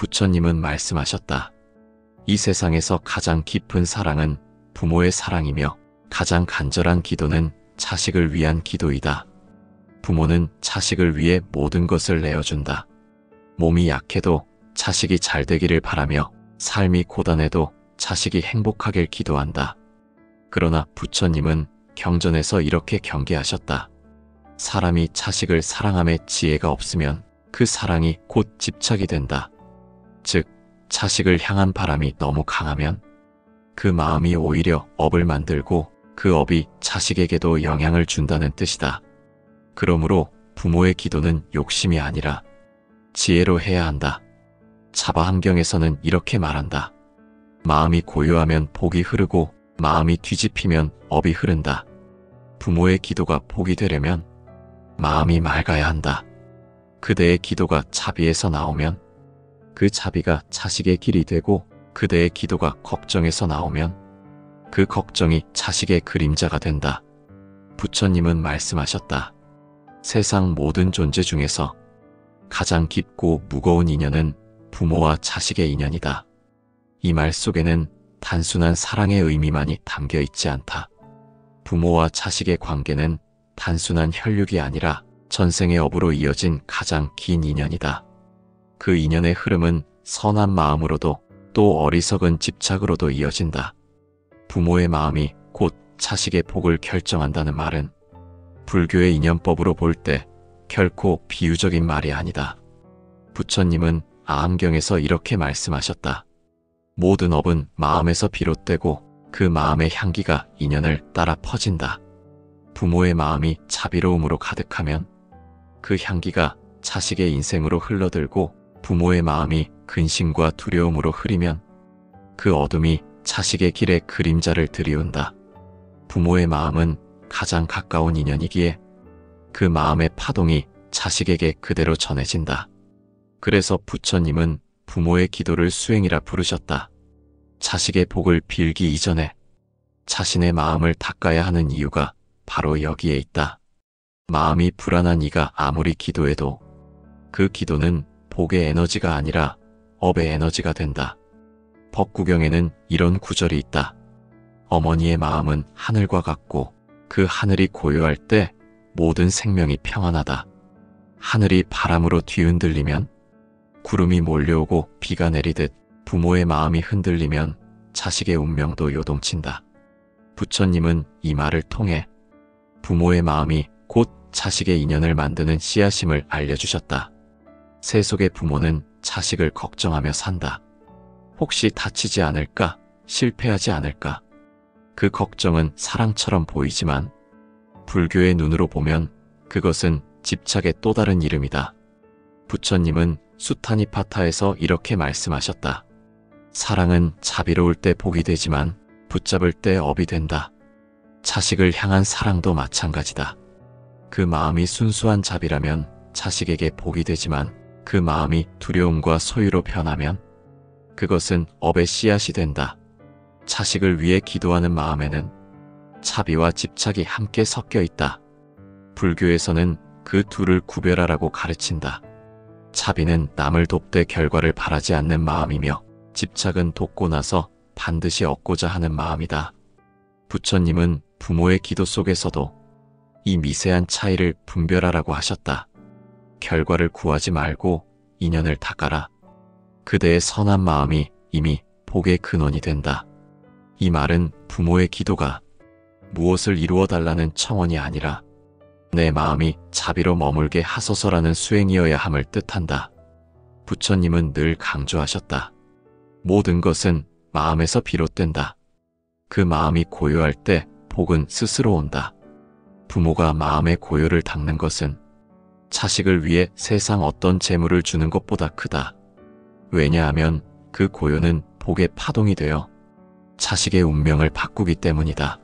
부처님은 말씀하셨다. 이 세상에서 가장 깊은 사랑은 부모의 사랑이며 가장 간절한 기도는 자식을 위한 기도이다. 부모는 자식을 위해 모든 것을 내어준다. 몸이 약해도 자식이 잘 되기를 바라며 삶이 고단해도 자식이 행복하길 기도한다. 그러나 부처님은 경전에서 이렇게 경계하셨다. 사람이 자식을 사랑함에 지혜가 없으면 그 사랑이 곧 집착이 된다. 즉, 자식을 향한 바람이 너무 강하면 그 마음이 오히려 업을 만들고 그 업이 자식에게도 영향을 준다는 뜻이다. 그러므로 부모의 기도는 욕심이 아니라 지혜로 해야 한다. 자바함경에서는 이렇게 말한다. 마음이 고요하면 복이 흐르고 마음이 뒤집히면 업이 흐른다. 부모의 기도가 복이 되려면 마음이 맑아야 한다. 그대의 기도가 자비에서 나오면 그 자비가 자식의 길이 되고 그대의 기도가 걱정에서 나오면 그 걱정이 자식의 그림자가 된다. 부처님은 말씀하셨다. 세상 모든 존재 중에서 가장 깊고 무거운 인연은 부모와 자식의 인연이다. 이 말 속에는 단순한 사랑의 의미만이 담겨 있지 않다. 부모와 자식의 관계는 단순한 혈육이 아니라 전생의 업으로 이어진 가장 긴 인연이다. 그 인연의 흐름은 선한 마음으로도 또 어리석은 집착으로도 이어진다. 부모의 마음이 곧 자식의 복을 결정한다는 말은 불교의 인연법으로 볼 때 결코 비유적인 말이 아니다. 부처님은 아함경에서 이렇게 말씀하셨다. 모든 업은 마음에서 비롯되고 그 마음의 향기가 인연을 따라 퍼진다. 부모의 마음이 자비로움으로 가득하면 그 향기가 자식의 인생으로 흘러들고 부모의 마음이 근심과 두려움으로 흐리면 그 어둠이 자식의 길에 그림자를 들이운다. 부모의 마음은 가장 가까운 인연이기에 그 마음의 파동이 자식에게 그대로 전해진다. 그래서 부처님은 부모의 기도를 수행이라 부르셨다. 자식의 복을 빌기 이전에 자신의 마음을 닦아야 하는 이유가 바로 여기에 있다. 마음이 불안한 이가 아무리 기도해도 그 기도는 복의 에너지가 아니라 업의 에너지가 된다. 법구경에는 이런 구절이 있다. 어머니의 마음은 하늘과 같고 그 하늘이 고요할 때 모든 생명이 평안하다. 하늘이 바람으로 뒤흔들리면 구름이 몰려오고 비가 내리듯 부모의 마음이 흔들리면 자식의 운명도 요동친다. 부처님은 이 말을 통해 부모의 마음이 곧 자식의 인연을 만드는 씨앗임을 알려주셨다. 세속의 부모는 자식을 걱정하며 산다. 혹시 다치지 않을까? 실패하지 않을까? 그 걱정은 사랑처럼 보이지만 불교의 눈으로 보면 그것은 집착의 또 다른 이름이다. 부처님은 수타니파타에서 이렇게 말씀하셨다. 사랑은 자비로울 때 복이 되지만 붙잡을 때 업이 된다. 자식을 향한 사랑도 마찬가지다. 그 마음이 순수한 자비라면 자식에게 복이 되지만 그 마음이 두려움과 소유로 변하면 그것은 업의 씨앗이 된다. 자식을 위해 기도하는 마음에는 자비와 집착이 함께 섞여 있다. 불교에서는 그 둘을 구별하라고 가르친다. 자비는 남을 돕되 결과를 바라지 않는 마음이며 집착은 돕고 나서 반드시 얻고자 하는 마음이다. 부처님은 부모의 기도 속에서도 이 미세한 차이를 분별하라고 하셨다. 결과를 구하지 말고 인연을 닦아라. 그대의 선한 마음이 이미 복의 근원이 된다. 이 말은 부모의 기도가 무엇을 이루어 달라는 청원이 아니라 내 마음이 자비로 머물게 하소서라는 수행이어야 함을 뜻한다. 부처님은 늘 강조하셨다. 모든 것은 마음에서 비롯된다. 그 마음이 고요할 때 복은 스스로 온다. 부모가 마음의 고요를 닦는 것은 자식을 위해 세상 어떤 재물을 주는 것보다 크다. 왜냐하면 그 고요는 복의 파동이 되어 자식의 운명을 바꾸기 때문이다.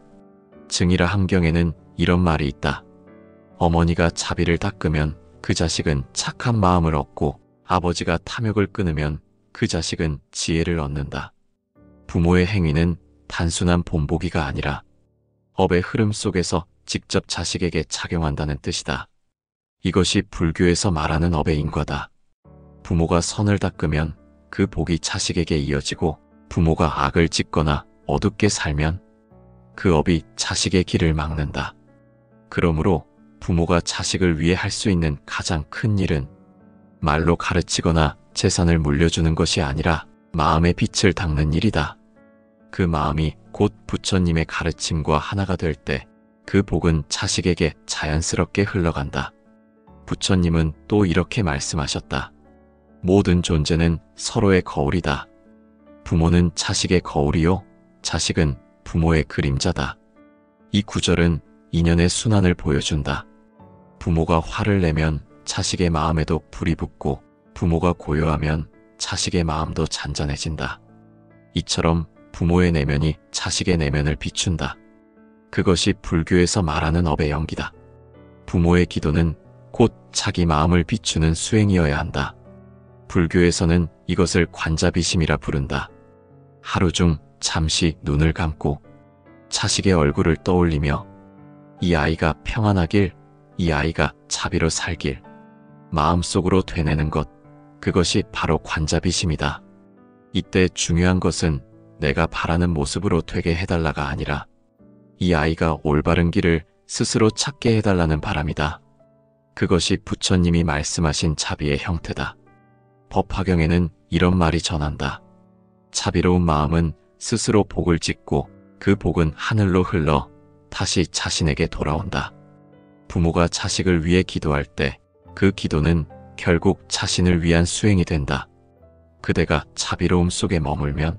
증이라 함경에는 이런 말이 있다. 어머니가 자비를 닦으면 그 자식은 착한 마음을 얻고 아버지가 탐욕을 끊으면 그 자식은 지혜를 얻는다. 부모의 행위는 단순한 본보기가 아니라 업의 흐름 속에서 직접 자식에게 작용한다는 뜻이다. 이것이 불교에서 말하는 업의 인과다. 부모가 선을 닦으면 그 복이 자식에게 이어지고 부모가 악을 짓거나 어둡게 살면 그 업이 자식의 길을 막는다. 그러므로 부모가 자식을 위해 할 수 있는 가장 큰 일은 말로 가르치거나 재산을 물려주는 것이 아니라 마음의 빛을 닦는 일이다. 그 마음이 곧 부처님의 가르침과 하나가 될 때 그 복은 자식에게 자연스럽게 흘러간다. 부처님은 또 이렇게 말씀하셨다. 모든 존재는 서로의 거울이다. 부모는 자식의 거울이요, 자식은 부모의 그림자다. 이 구절은 인연의 순환을 보여준다. 부모가 화를 내면 자식의 마음에도 불이 붙고 부모가 고요하면 자식의 마음도 잔잔해진다. 이처럼 부모의 내면이 자식의 내면을 비춘다. 그것이 불교에서 말하는 업의 연기다. 부모의 기도는 곧 자기 마음을 비추는 수행이어야 한다. 불교에서는 이것을 관자비심이라 부른다. 하루 중 잠시 눈을 감고 자식의 얼굴을 떠올리며 이 아이가 평안하길, 이 아이가 자비로 살길 마음속으로 되뇌는 것, 그것이 바로 관자비심이다. 이때 중요한 것은 내가 바라는 모습으로 되게 해달라가 아니라 이 아이가 올바른 길을 스스로 찾게 해달라는 바람이다. 그것이 부처님이 말씀하신 자비의 형태다. 법화경에는 이런 말이 전한다. 자비로운 마음은 스스로 복을 짓고 그 복은 하늘로 흘러 다시 자신에게 돌아온다. 부모가 자식을 위해 기도할 때 그 기도는 결국 자신을 위한 수행이 된다. 그대가 자비로움 속에 머물면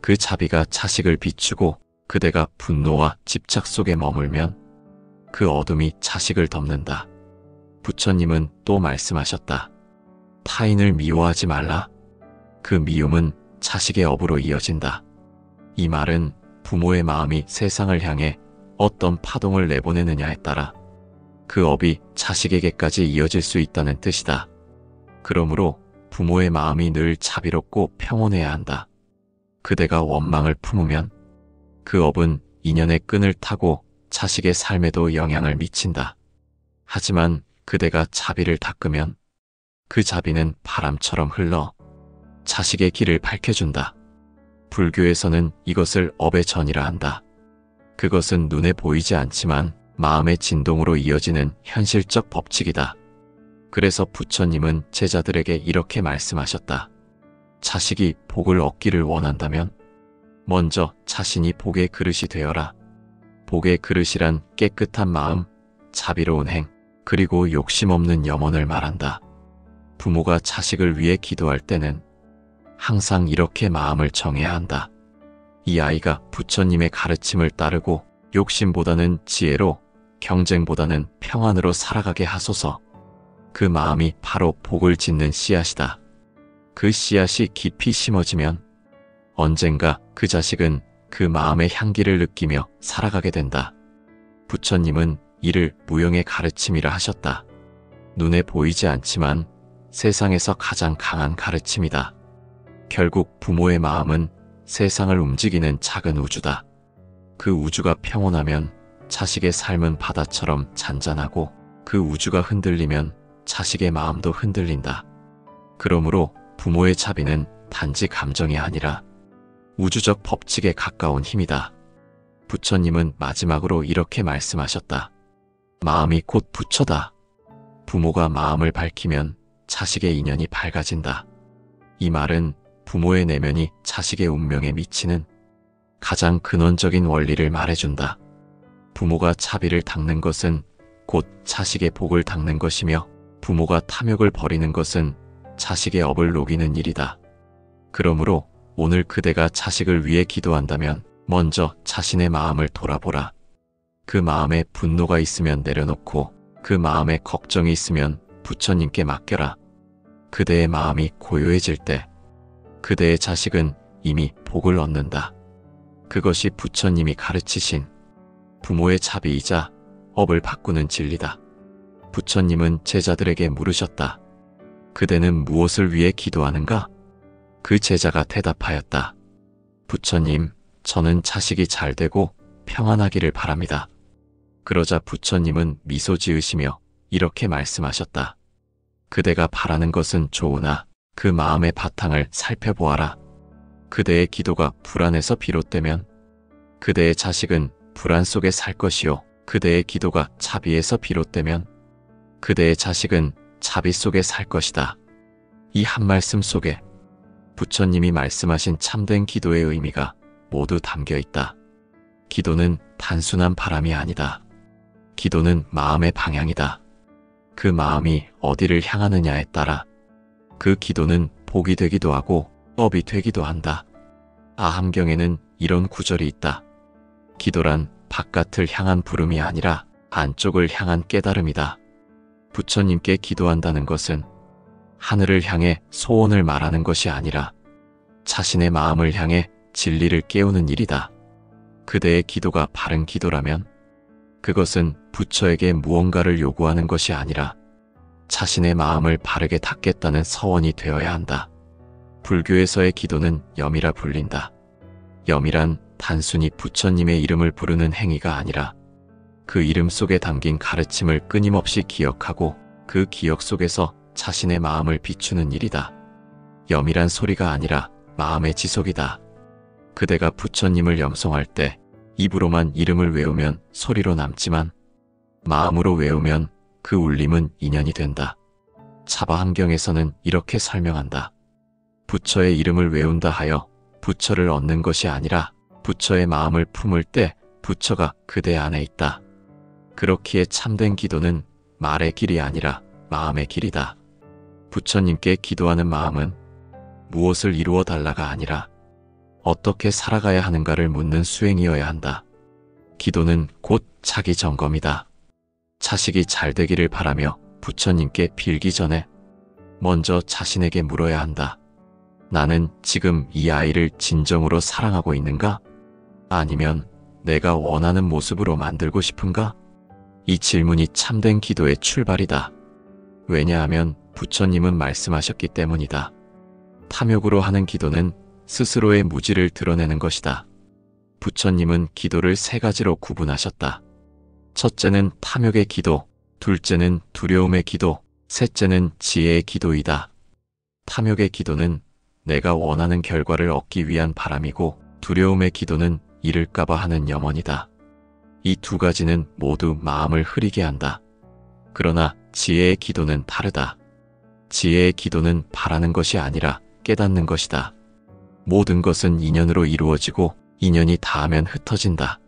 그 자비가 자식을 비추고 그대가 분노와 집착 속에 머물면 그 어둠이 자식을 덮는다. 부처님은 또 말씀하셨다. 타인을 미워하지 말라. 그 미움은 자식의 업으로 이어진다. 이 말은 부모의 마음이 세상을 향해 어떤 파동을 내보내느냐에 따라 그 업이 자식에게까지 이어질 수 있다는 뜻이다. 그러므로 부모의 마음이 늘 자비롭고 평온해야 한다. 그대가 원망을 품으면 그 업은 인연의 끈을 타고 자식의 삶에도 영향을 미친다. 하지만 그대가 자비를 닦으면 그 자비는 바람처럼 흘러 자식의 길을 밝혀준다. 불교에서는 이것을 업의 전이라 한다. 그것은 눈에 보이지 않지만 마음의 진동으로 이어지는 현실적 법칙이다. 그래서 부처님은 제자들에게 이렇게 말씀하셨다. 자식이 복을 얻기를 원한다면 먼저 자신이 복의 그릇이 되어라. 복의 그릇이란 깨끗한 마음, 자비로운 행, 그리고 욕심 없는 염원을 말한다. 부모가 자식을 위해 기도할 때는 항상 이렇게 마음을 정해야 한다. 이 아이가 부처님의 가르침을 따르고 욕심보다는 지혜로, 경쟁보다는 평안으로 살아가게 하소서. 그 마음이 바로 복을 짓는 씨앗이다. 그 씨앗이 깊이 심어지면 언젠가 그 자식은 그 마음의 향기를 느끼며 살아가게 된다. 부처님은 이를 무형의 가르침이라 하셨다. 눈에 보이지 않지만 세상에서 가장 강한 가르침이다. 결국 부모의 마음은 세상을 움직이는 작은 우주다. 그 우주가 평온하면 자식의 삶은 바다처럼 잔잔하고 그 우주가 흔들리면 자식의 마음도 흔들린다. 그러므로 부모의 자비는 단지 감정이 아니라 우주적 법칙에 가까운 힘이다. 부처님은 마지막으로 이렇게 말씀하셨다. 마음이 곧 부처다. 부모가 마음을 밝히면 자식의 인연이 밝아진다. 이 말은 부모의 내면이 자식의 운명에 미치는 가장 근원적인 원리를 말해준다. 부모가 자비를 닦는 것은 곧 자식의 복을 닦는 것이며 부모가 탐욕을 버리는 것은 자식의 업을 녹이는 일이다. 그러므로 오늘 그대가 자식을 위해 기도한다면 먼저 자신의 마음을 돌아보라. 그 마음에 분노가 있으면 내려놓고 그 마음에 걱정이 있으면 부처님께 맡겨라. 그대의 마음이 고요해질 때 그대의 자식은 이미 복을 얻는다. 그것이 부처님이 가르치신 부모의 자비이자 업을 바꾸는 진리다. 부처님은 제자들에게 물으셨다. 그대는 무엇을 위해 기도하는가? 그 제자가 대답하였다. 부처님, 저는 자식이 잘 되고 평안하기를 바랍니다. 그러자 부처님은 미소 지으시며 이렇게 말씀하셨다. 그대가 바라는 것은 좋으나 그 마음의 바탕을 살펴보아라. 그대의 기도가 불안에서 비롯되면 그대의 자식은 불안 속에 살 것이요. 그대의 기도가 자비에서 비롯되면 그대의 자식은 자비 속에 살 것이다. 이 한 말씀 속에 부처님이 말씀하신 참된 기도의 의미가 모두 담겨 있다. 기도는 단순한 바람이 아니다. 기도는 마음의 방향이다. 그 마음이 어디를 향하느냐에 따라 그 기도는 복이 되기도 하고 업이 되기도 한다. 아함경에는 이런 구절이 있다. 기도란 바깥을 향한 부름이 아니라 안쪽을 향한 깨달음이다. 부처님께 기도한다는 것은 하늘을 향해 소원을 말하는 것이 아니라 자신의 마음을 향해 진리를 깨우는 일이다. 그대의 기도가 바른 기도라면 그것은 부처에게 무언가를 요구하는 것이 아니라 자신의 마음을 바르게 닦겠다는 서원이 되어야 한다. 불교에서의 기도는 염이라 불린다. 염이란 단순히 부처님의 이름을 부르는 행위가 아니라 그 이름 속에 담긴 가르침을 끊임없이 기억하고 그 기억 속에서 자신의 마음을 비추는 일이다. 염이란 소리가 아니라 마음의 지속이다. 그대가 부처님을 염송할 때 입으로만 이름을 외우면 소리로 남지만 마음으로 외우면 그 울림은 인연이 된다. 차바함경에서는 이렇게 설명한다. 부처의 이름을 외운다 하여 부처를 얻는 것이 아니라 부처의 마음을 품을 때 부처가 그대 안에 있다. 그렇기에 참된 기도는 말의 길이 아니라 마음의 길이다. 부처님께 기도하는 마음은 무엇을 이루어 달라가 아니라 어떻게 살아가야 하는가를 묻는 수행이어야 한다. 기도는 곧 자기 점검이다. 자식이 잘 되기를 바라며 부처님께 빌기 전에 먼저 자신에게 물어야 한다. 나는 지금 이 아이를 진정으로 사랑하고 있는가? 아니면 내가 원하는 모습으로 만들고 싶은가? 이 질문이 참된 기도의 출발이다. 왜냐하면 부처님은 말씀하셨기 때문이다. 탐욕으로 하는 기도는 스스로의 무지를 드러내는 것이다. 부처님은 기도를 세 가지로 구분하셨다. 첫째는 탐욕의 기도, 둘째는 두려움의 기도, 셋째는 지혜의 기도이다. 탐욕의 기도는 내가 원하는 결과를 얻기 위한 바람이고 두려움의 기도는 잃을까봐 하는 염원이다. 이 두 가지는 모두 마음을 흐리게 한다. 그러나 지혜의 기도는 다르다. 지혜의 기도는 바라는 것이 아니라 깨닫는 것이다. 모든 것은 인연으로 이루어지고 인연이 닿으면 흩어진다.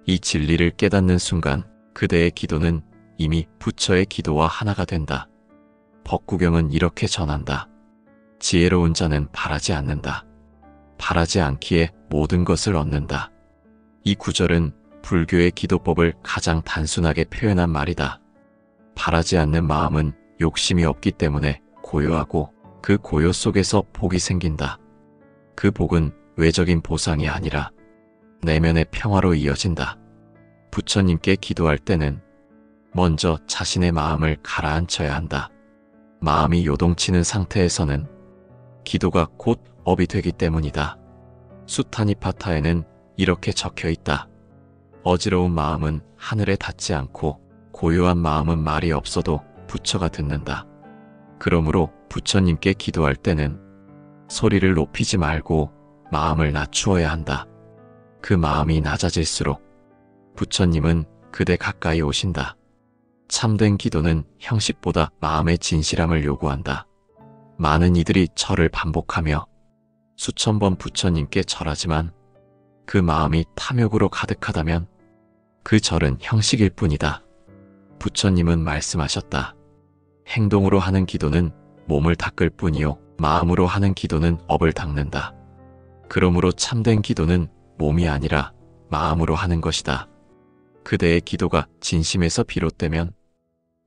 이 진리를 깨닫는 순간 그대의 기도는 이미 부처의 기도와 하나가 된다. 법구경은 이렇게 전한다. 지혜로운 자는 바라지 않는다. 바라지 않기에 모든 것을 얻는다. 이 구절은 불교의 기도법을 가장 단순하게 표현한 말이다. 바라지 않는 마음은 욕심이 없기 때문에 고요하고 그 고요 속에서 복이 생긴다. 그 복은 외적인 보상이 아니라 내면의 평화로 이어진다. 부처님께 기도할 때는 먼저 자신의 마음을 가라앉혀야 한다. 마음이 요동치는 상태에서는 기도가 곧 업이 되기 때문이다. 수타니파타에는 이렇게 적혀 있다. 어지러운 마음은 하늘에 닿지 않고 고요한 마음은 말이 없어도 부처가 듣는다. 그러므로 부처님께 기도할 때는 소리를 높이지 말고 마음을 낮추어야 한다. 그 마음이 낮아질수록 부처님은 그대 가까이 오신다. 참된 기도는 형식보다 마음의 진실함을 요구한다. 많은 이들이 절을 반복하며 수천 번 부처님께 절하지만 그 마음이 탐욕으로 가득하다면 그 절은 형식일 뿐이다. 부처님은 말씀하셨다. 행동으로 하는 기도는 몸을 닦을 뿐이요 마음으로 하는 기도는 업을 닦는다. 그러므로 참된 기도는 몸이 아니라 마음으로 하는 것이다. 그대의 기도가 진심에서 비롯되면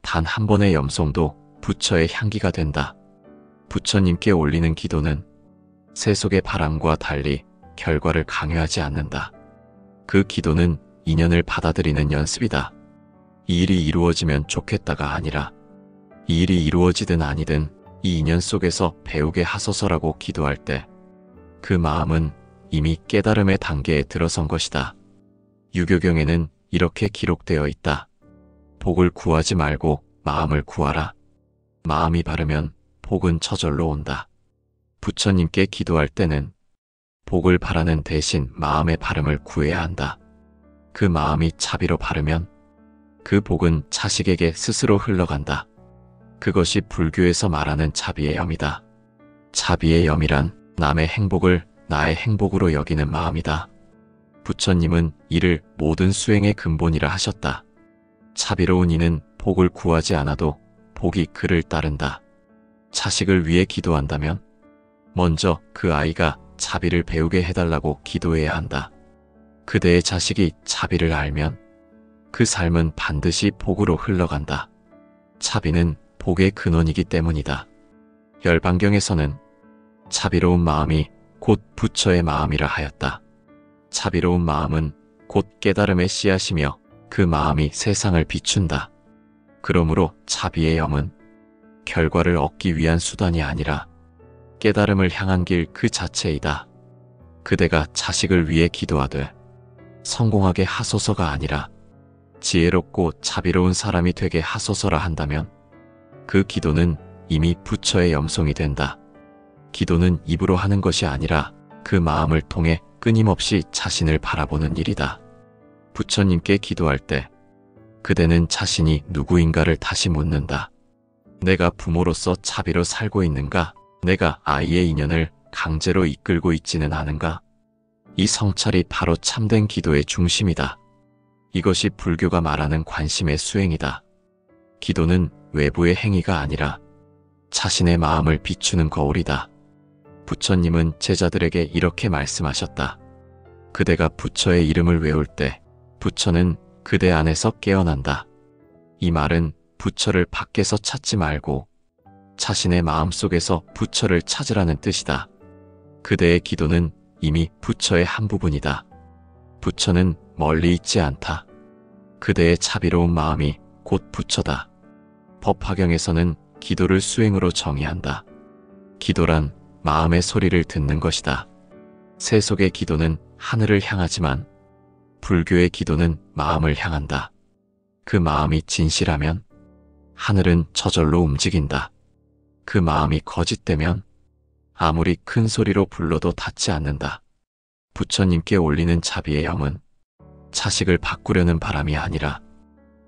단 한 번의 염송도 부처의 향기가 된다. 부처님께 올리는 기도는 세속의 바람과 달리 결과를 강요하지 않는다. 그 기도는 인연을 받아들이는 연습이다. 이 일이 이루어지면 좋겠다가 아니라 이 일이 이루어지든 아니든 이 인연 속에서 배우게 하소서라고 기도할 때 그 마음은 이미 깨달음의 단계에 들어선 것이다. 유교경에는 이렇게 기록되어 있다. 복을 구하지 말고 마음을 구하라. 마음이 바르면 복은 저절로 온다. 부처님께 기도할 때는 복을 바라는 대신 마음의 바름을 구해야 한다. 그 마음이 자비로 바르면 그 복은 자식에게 스스로 흘러간다. 그것이 불교에서 말하는 자비의 염이다. 자비의 염이란 남의 행복을 나의 행복으로 여기는 마음이다. 부처님은 이를 모든 수행의 근본이라 하셨다. 자비로운 이는 복을 구하지 않아도 복이 그를 따른다. 자식을 위해 기도한다면 먼저 그 아이가 자비를 배우게 해달라고 기도해야 한다. 그대의 자식이 자비를 알면 그 삶은 반드시 복으로 흘러간다. 자비는 복의 근원이기 때문이다. 열반경에서는 자비로운 마음이 곧 부처의 마음이라 하였다. 자비로운 마음은 곧 깨달음의 씨앗이며 그 마음이 세상을 비춘다. 그러므로 자비의 염은 결과를 얻기 위한 수단이 아니라 깨달음을 향한 길 그 자체이다. 그대가 자식을 위해 기도하되 성공하게 하소서가 아니라 지혜롭고 자비로운 사람이 되게 하소서라 한다면 그 기도는 이미 부처의 염송이 된다. 기도는 입으로 하는 것이 아니라 그 마음을 통해 끊임없이 자신을 바라보는 일이다. 부처님께 기도할 때 그대는 자신이 누구인가를 다시 묻는다. 내가 부모로서 자비로 살고 있는가? 내가 아이의 인연을 강제로 이끌고 있지는 않은가? 이 성찰이 바로 참된 기도의 중심이다. 이것이 불교가 말하는 관심의 수행이다. 기도는 외부의 행위가 아니라 자신의 마음을 비추는 거울이다. 부처님은 제자들에게 이렇게 말씀하셨다. 그대가 부처의 이름을 외울 때 부처는 그대 안에서 깨어난다. 이 말은 부처를 밖에서 찾지 말고 자신의 마음속에서 부처를 찾으라는 뜻이다. 그대의 기도는 이미 부처의 한 부분이다. 부처는 멀리 있지 않다. 그대의 자비로운 마음이 곧 부처다. 법화경에서는 기도를 수행으로 정의한다. 기도란 마음의 소리를 듣는 것이다. 세속의 기도는 하늘을 향하지만 불교의 기도는 마음을 향한다. 그 마음이 진실하면 하늘은 저절로 움직인다. 그 마음이 거짓되면 아무리 큰 소리로 불러도 닿지 않는다. 부처님께 올리는 자비의 염은 자식을 바꾸려는 바람이 아니라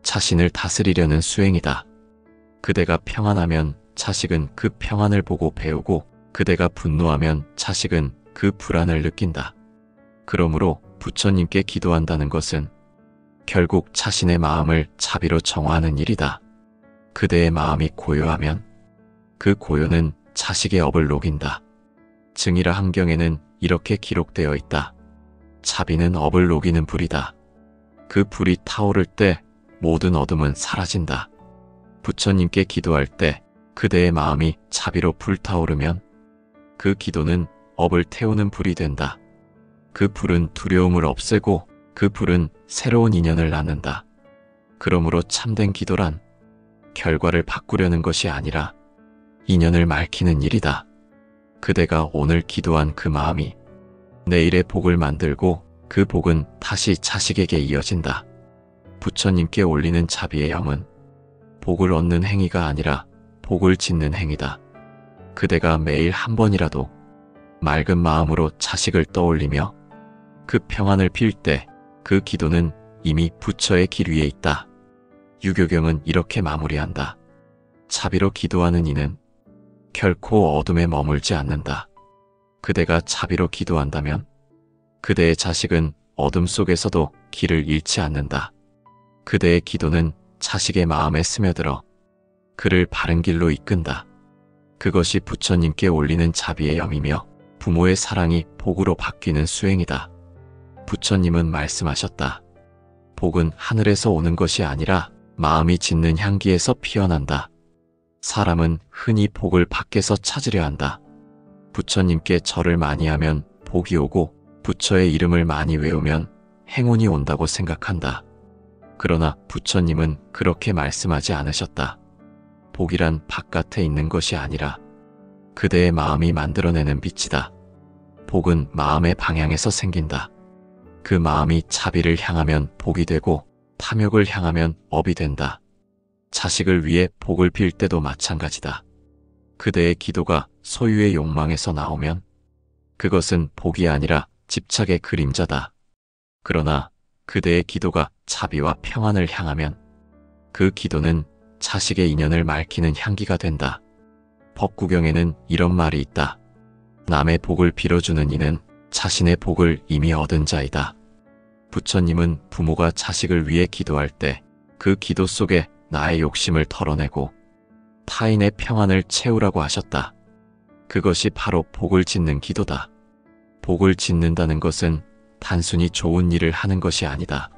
자신을 다스리려는 수행이다. 그대가 평안하면 자식은 그 평안을 보고 배우고 그대가 분노하면 자식은 그 불안을 느낀다. 그러므로 부처님께 기도한다는 것은 결국 자신의 마음을 자비로 정화하는 일이다. 그대의 마음이 고요하면 그 고요는 자식의 업을 녹인다. 증이라 한경에는 이렇게 기록되어 있다. 자비는 업을 녹이는 불이다. 그 불이 타오를 때 모든 어둠은 사라진다. 부처님께 기도할 때 그대의 마음이 자비로 불타오르면 그 기도는 업을 태우는 불이 된다. 그 불은 두려움을 없애고 그 불은 새로운 인연을 낳는다. 그러므로 참된 기도란 결과를 바꾸려는 것이 아니라 인연을 맑히는 일이다. 그대가 오늘 기도한 그 마음이 내일의 복을 만들고 그 복은 다시 자식에게 이어진다. 부처님께 올리는 자비의 염은 복을 얻는 행위가 아니라 복을 짓는 행위다. 그대가 매일 한 번이라도 맑은 마음으로 자식을 떠올리며 그 평안을 빌 때 그 기도는 이미 부처의 길 위에 있다. 유교경은 이렇게 마무리한다. 자비로 기도하는 이는 결코 어둠에 머물지 않는다. 그대가 자비로 기도한다면 그대의 자식은 어둠 속에서도 길을 잃지 않는다. 그대의 기도는 자식의 마음에 스며들어 그를 바른 길로 이끈다. 그것이 부처님께 올리는 자비의 염이며 부모의 사랑이 복으로 바뀌는 수행이다. 부처님은 말씀하셨다. 복은 하늘에서 오는 것이 아니라 마음이 짓는 향기에서 피어난다. 사람은 흔히 복을 밖에서 찾으려 한다. 부처님께 절을 많이 하면 복이 오고 부처의 이름을 많이 외우면 행운이 온다고 생각한다. 그러나 부처님은 그렇게 말씀하지 않으셨다. 복이란 바깥에 있는 것이 아니라 그대의 마음이 만들어내는 빛이다. 복은 마음의 방향에서 생긴다. 그 마음이 자비를 향하면 복이 되고 탐욕을 향하면 업이 된다. 자식을 위해 복을 빌 때도 마찬가지다. 그대의 기도가 소유의 욕망에서 나오면 그것은 복이 아니라 집착의 그림자다. 그러나 그대의 기도가 자비와 평안을 향하면 그 기도는 자식의 인연을 맑히는 향기가 된다. 법구경에는 이런 말이 있다. 남의 복을 빌어주는 이는 자신의 복을 이미 얻은 자이다. 부처님은 부모가 자식을 위해 기도할 때 그 기도 속에 나의 욕심을 털어내고 타인의 평안을 채우라고 하셨다. 그것이 바로 복을 짓는 기도다. 복을 짓는다는 것은 단순히 좋은 일을 하는 것이 아니다.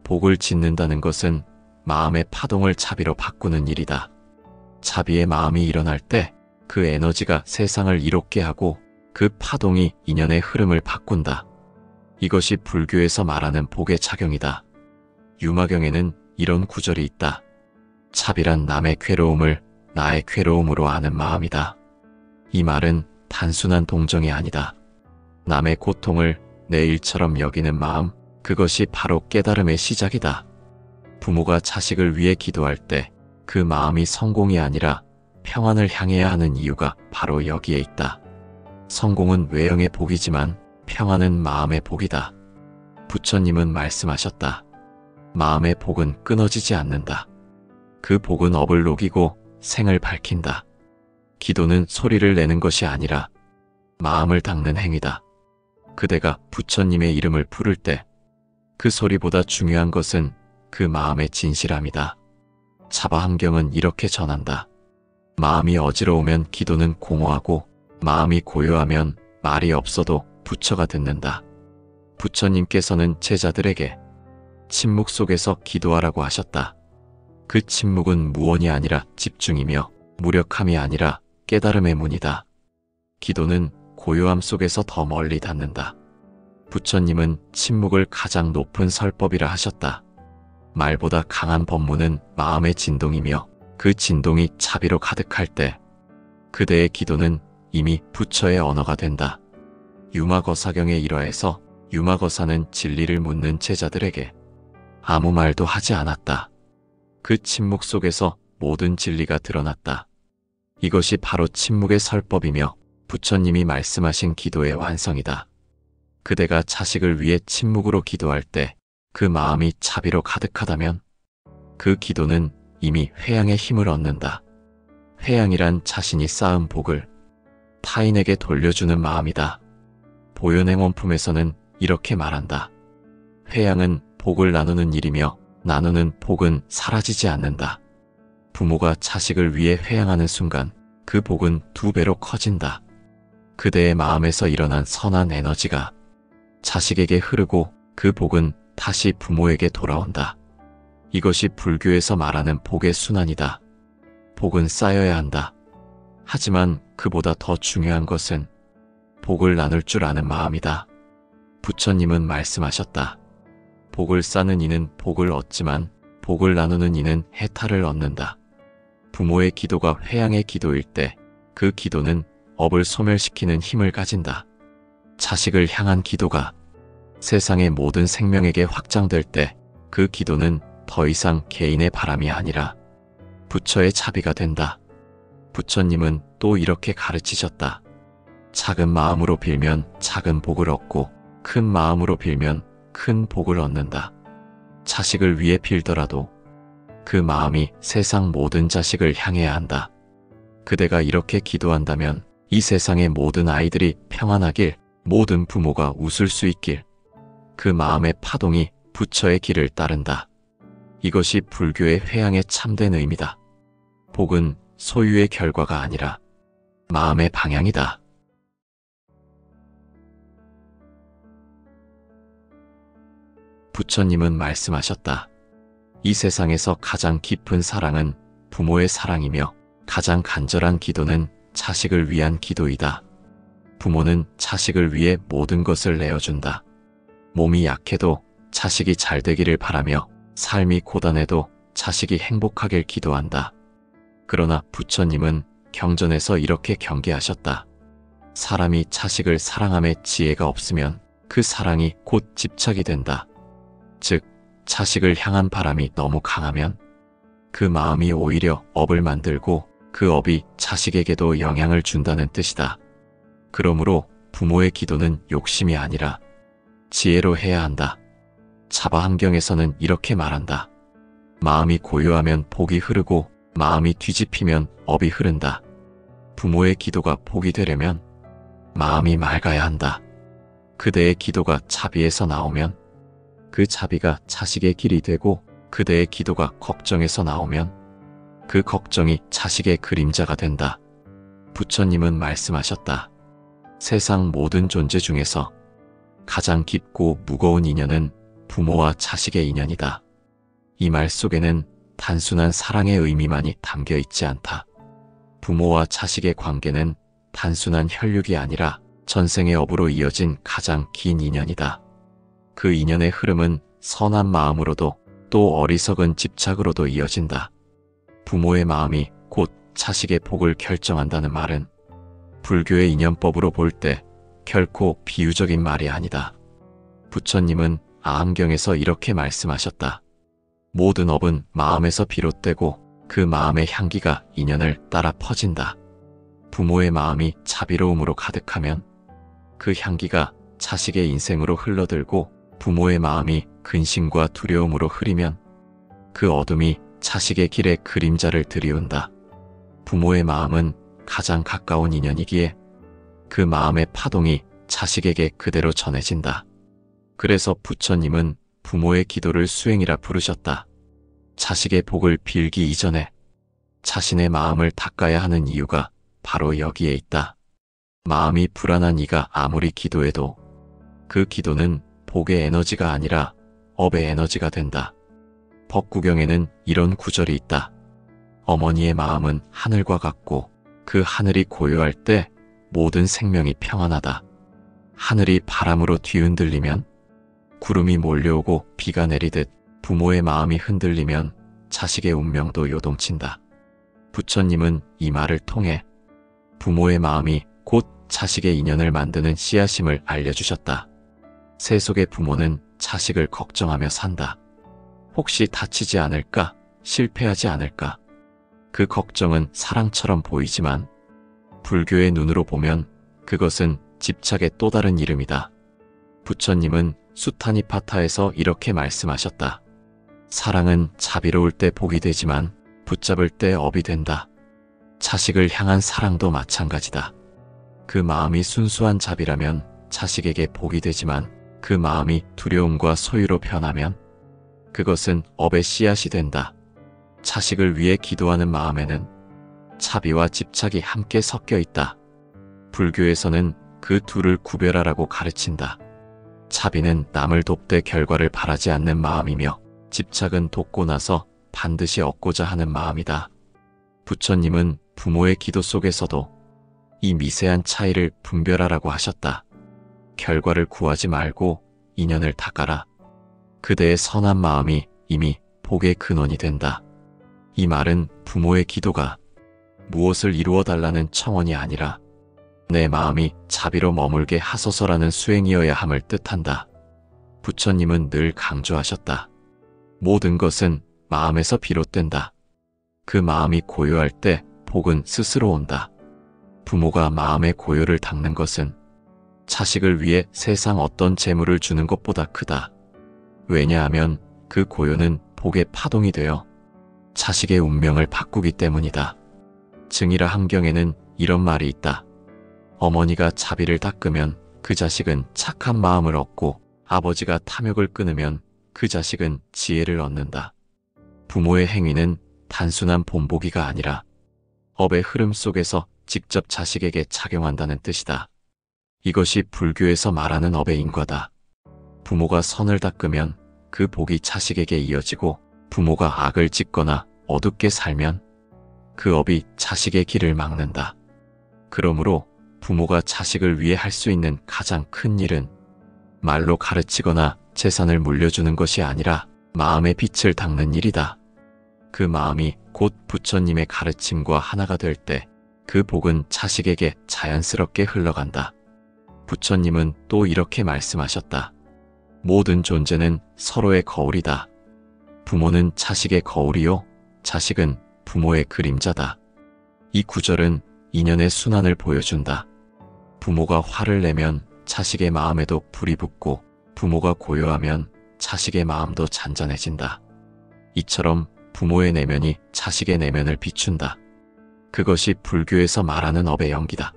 복을 짓는다는 것은 마음의 파동을 자비로 바꾸는 일이다. 자비의 마음이 일어날 때 그 에너지가 세상을 이롭게 하고 그 파동이 인연의 흐름을 바꾼다. 이것이 불교에서 말하는 복의 작용이다. 유마경에는 이런 구절이 있다. 자비란 남의 괴로움을 나의 괴로움으로 아는 마음이다. 이 말은 단순한 동정이 아니다. 남의 고통을 내 일처럼 여기는 마음, 그것이 바로 깨달음의 시작이다. 부모가 자식을 위해 기도할 때 그 마음이 성공이 아니라 평안을 향해야 하는 이유가 바로 여기에 있다. 성공은 외형의 복이지만 평안은 마음의 복이다. 부처님은 말씀하셨다. 마음의 복은 끊어지지 않는다. 그 복은 업을 녹이고 생을 밝힌다. 기도는 소리를 내는 것이 아니라 마음을 닦는 행위다. 그대가 부처님의 이름을 부를 때 그 소리보다 중요한 것은 그 마음의 진실함이다. 자바함경은 이렇게 전한다. 마음이 어지러우면 기도는 공허하고 마음이 고요하면 말이 없어도 부처가 듣는다. 부처님께서는 제자들에게 침묵 속에서 기도하라고 하셨다. 그 침묵은 무언이 아니라 집중이며 무력함이 아니라 깨달음의 문이다. 기도는 고요함 속에서 더 멀리 닿는다. 부처님은 침묵을 가장 높은 설법이라 하셨다. 말보다 강한 법문은 마음의 진동이며 그 진동이 자비로 가득할 때 그대의 기도는 이미 부처의 언어가 된다. 유마거사경의 일화에서 유마거사는 진리를 묻는 제자들에게 아무 말도 하지 않았다. 그 침묵 속에서 모든 진리가 드러났다. 이것이 바로 침묵의 설법이며 부처님이 말씀하신 기도의 완성이다. 그대가 자식을 위해 침묵으로 기도할 때 그 마음이 자비로 가득하다면 그 기도는 이미 회양의 힘을 얻는다. 회양이란 자신이 쌓은 복을 타인에게 돌려주는 마음이다. 보현행 원품에서는 이렇게 말한다. 회양은 복을 나누는 일이며 나누는 복은 사라지지 않는다. 부모가 자식을 위해 회양하는 순간 그 복은 2배로 커진다. 그대의 마음에서 일어난 선한 에너지가 자식에게 흐르고 그 복은 다시 부모에게 돌아온다. 이것이 불교에서 말하는 복의 순환이다. 복은 쌓여야 한다. 하지만 그보다 더 중요한 것은 복을 나눌 줄 아는 마음이다. 부처님은 말씀하셨다. 복을 쌓는 이는 복을 얻지만 복을 나누는 이는 해탈을 얻는다. 부모의 기도가 회양의 기도일 때 그 기도는 업을 소멸시키는 힘을 가진다. 자식을 향한 기도가 세상의 모든 생명에게 확장될 때 그 기도는 더 이상 개인의 바람이 아니라 부처의 자비가 된다. 부처님은 또 이렇게 가르치셨다. 작은 마음으로 빌면 작은 복을 얻고 큰 마음으로 빌면 큰 복을 얻는다. 자식을 위해 빌더라도 그 마음이 세상 모든 자식을 향해야 한다. 그대가 이렇게 기도한다면 이 세상의 모든 아이들이 평안하길, 모든 부모가 웃을 수 있길, 그 마음의 파동이 부처의 길을 따른다. 이것이 불교의 회양의 참된 의미다. 복은 소유의 결과가 아니라 마음의 방향이다. 부처님은 말씀하셨다. 이 세상에서 가장 깊은 사랑은 부모의 사랑이며 가장 간절한 기도는 자식을 위한 기도이다. 부모는 자식을 위해 모든 것을 내어준다. 몸이 약해도 자식이 잘 되기를 바라며 삶이 고단해도 자식이 행복하길 기도한다. 그러나 부처님은 경전에서 이렇게 경계하셨다. 사람이 자식을 사랑함에 지혜가 없으면 그 사랑이 곧 집착이 된다. 즉, 자식을 향한 바람이 너무 강하면 그 마음이 오히려 업을 만들고 그 업이 자식에게도 영향을 준다는 뜻이다. 그러므로 부모의 기도는 욕심이 아니라 지혜로 해야 한다. 자바환경에서는 이렇게 말한다. 마음이 고요하면 복이 흐르고 마음이 뒤집히면 업이 흐른다. 부모의 기도가 복이 되려면 마음이 맑아야 한다. 그대의 기도가 자비에서 나오면 그 자비가 자식의 길이 되고 그대의 기도가 걱정에서 나오면 그 걱정이 자식의 그림자가 된다. 부처님은 말씀하셨다. 세상 모든 존재 중에서 가장 깊고 무거운 인연은 부모와 자식의 인연이다. 이 말 속에는 단순한 사랑의 의미만이 담겨 있지 않다. 부모와 자식의 관계는 단순한 혈육이 아니라 전생의 업으로 이어진 가장 긴 인연이다. 그 인연의 흐름은 선한 마음으로도 또 어리석은 집착으로도 이어진다. 부모의 마음이 곧 자식의 복을 결정한다는 말은 불교의 인연법으로 볼 때 결코 비유적인 말이 아니다. 부처님은 아함경에서 이렇게 말씀하셨다. 모든 업은 마음에서 비롯되고 그 마음의 향기가 인연을 따라 퍼진다. 부모의 마음이 자비로움으로 가득하면 그 향기가 자식의 인생으로 흘러들고 부모의 마음이 근심과 두려움으로 흐리면 그 어둠이 자식의 길에 그림자를 들이운다. 부모의 마음은 가장 가까운 인연이기에 그 마음의 파동이 자식에게 그대로 전해진다. 그래서 부처님은 부모의 기도를 수행이라 부르셨다. 자식의 복을 빌기 이전에 자신의 마음을 닦아야 하는 이유가 바로 여기에 있다. 마음이 불안한 이가 아무리 기도해도 그 기도는 복의 에너지가 아니라 업의 에너지가 된다. 법구경에는 이런 구절이 있다. 어머니의 마음은 하늘과 같고 그 하늘이 고요할 때 모든 생명이 평안하다. 하늘이 바람으로 뒤흔들리면 구름이 몰려오고 비가 내리듯 부모의 마음이 흔들리면 자식의 운명도 요동친다. 부처님은 이 말을 통해 부모의 마음이 곧 자식의 인연을 만드는 씨앗임을 알려주셨다. 세속의 부모는 자식을 걱정하며 산다. 혹시 다치지 않을까? 실패하지 않을까? 그 걱정은 사랑처럼 보이지만 불교의 눈으로 보면 그것은 집착의 또 다른 이름이다. 부처님은 수타니파타에서 이렇게 말씀하셨다. 사랑은 자비로울 때 복이 되지만 붙잡을 때 업이 된다. 자식을 향한 사랑도 마찬가지다. 그 마음이 순수한 자비라면 자식에게 복이 되지만 그 마음이 두려움과 소유로 변하면 그것은 업의 씨앗이 된다. 자식을 위해 기도하는 마음에는 자비와 집착이 함께 섞여 있다. 불교에서는 그 둘을 구별하라고 가르친다. 자비는 남을 돕되 결과를 바라지 않는 마음이며 집착은 돕고 나서 반드시 얻고자 하는 마음이다. 부처님은 부모의 기도 속에서도 이 미세한 차이를 분별하라고 하셨다. 결과를 구하지 말고 인연을 닦아라. 그대의 선한 마음이 이미 복의 근원이 된다. 이 말은 부모의 기도가 무엇을 이루어 달라는 청원이 아니라 내 마음이 자비로 머물게 하소서라는 수행이어야 함을 뜻한다. 부처님은 늘 강조하셨다. 모든 것은 마음에서 비롯된다. 그 마음이 고요할 때 복은 스스로 온다. 부모가 마음의 고요를 닦는 것은 자식을 위해 세상 어떤 재물을 주는 것보다 크다. 왜냐하면 그 고요는 복의 파동이 되어 자식의 운명을 바꾸기 때문이다. 증이라 함경에는 이런 말이 있다. 어머니가 자비를 닦으면 그 자식은 착한 마음을 얻고 아버지가 탐욕을 끊으면 그 자식은 지혜를 얻는다. 부모의 행위는 단순한 본보기가 아니라 업의 흐름 속에서 직접 자식에게 작용한다는 뜻이다. 이것이 불교에서 말하는 업의 인과다. 부모가 선을 닦으면 그 복이 자식에게 이어지고 부모가 악을 짓거나 어둡게 살면 그 업이 자식의 길을 막는다. 그러므로 부모가 자식을 위해 할 수 있는 가장 큰 일은 말로 가르치거나 재산을 물려주는 것이 아니라 마음의 빛을 닦는 일이다. 그 마음이 곧 부처님의 가르침과 하나가 될 때 그 복은 자식에게 자연스럽게 흘러간다. 부처님은 또 이렇게 말씀하셨다. 모든 존재는 서로의 거울이다. 부모는 자식의 거울이요, 자식은 부모의 그림자다. 이 구절은 인연의 순환을 보여준다. 부모가 화를 내면 자식의 마음에도 불이 붙고 부모가 고요하면 자식의 마음도 잔잔해진다. 이처럼 부모의 내면이 자식의 내면을 비춘다. 그것이 불교에서 말하는 업의 연기다.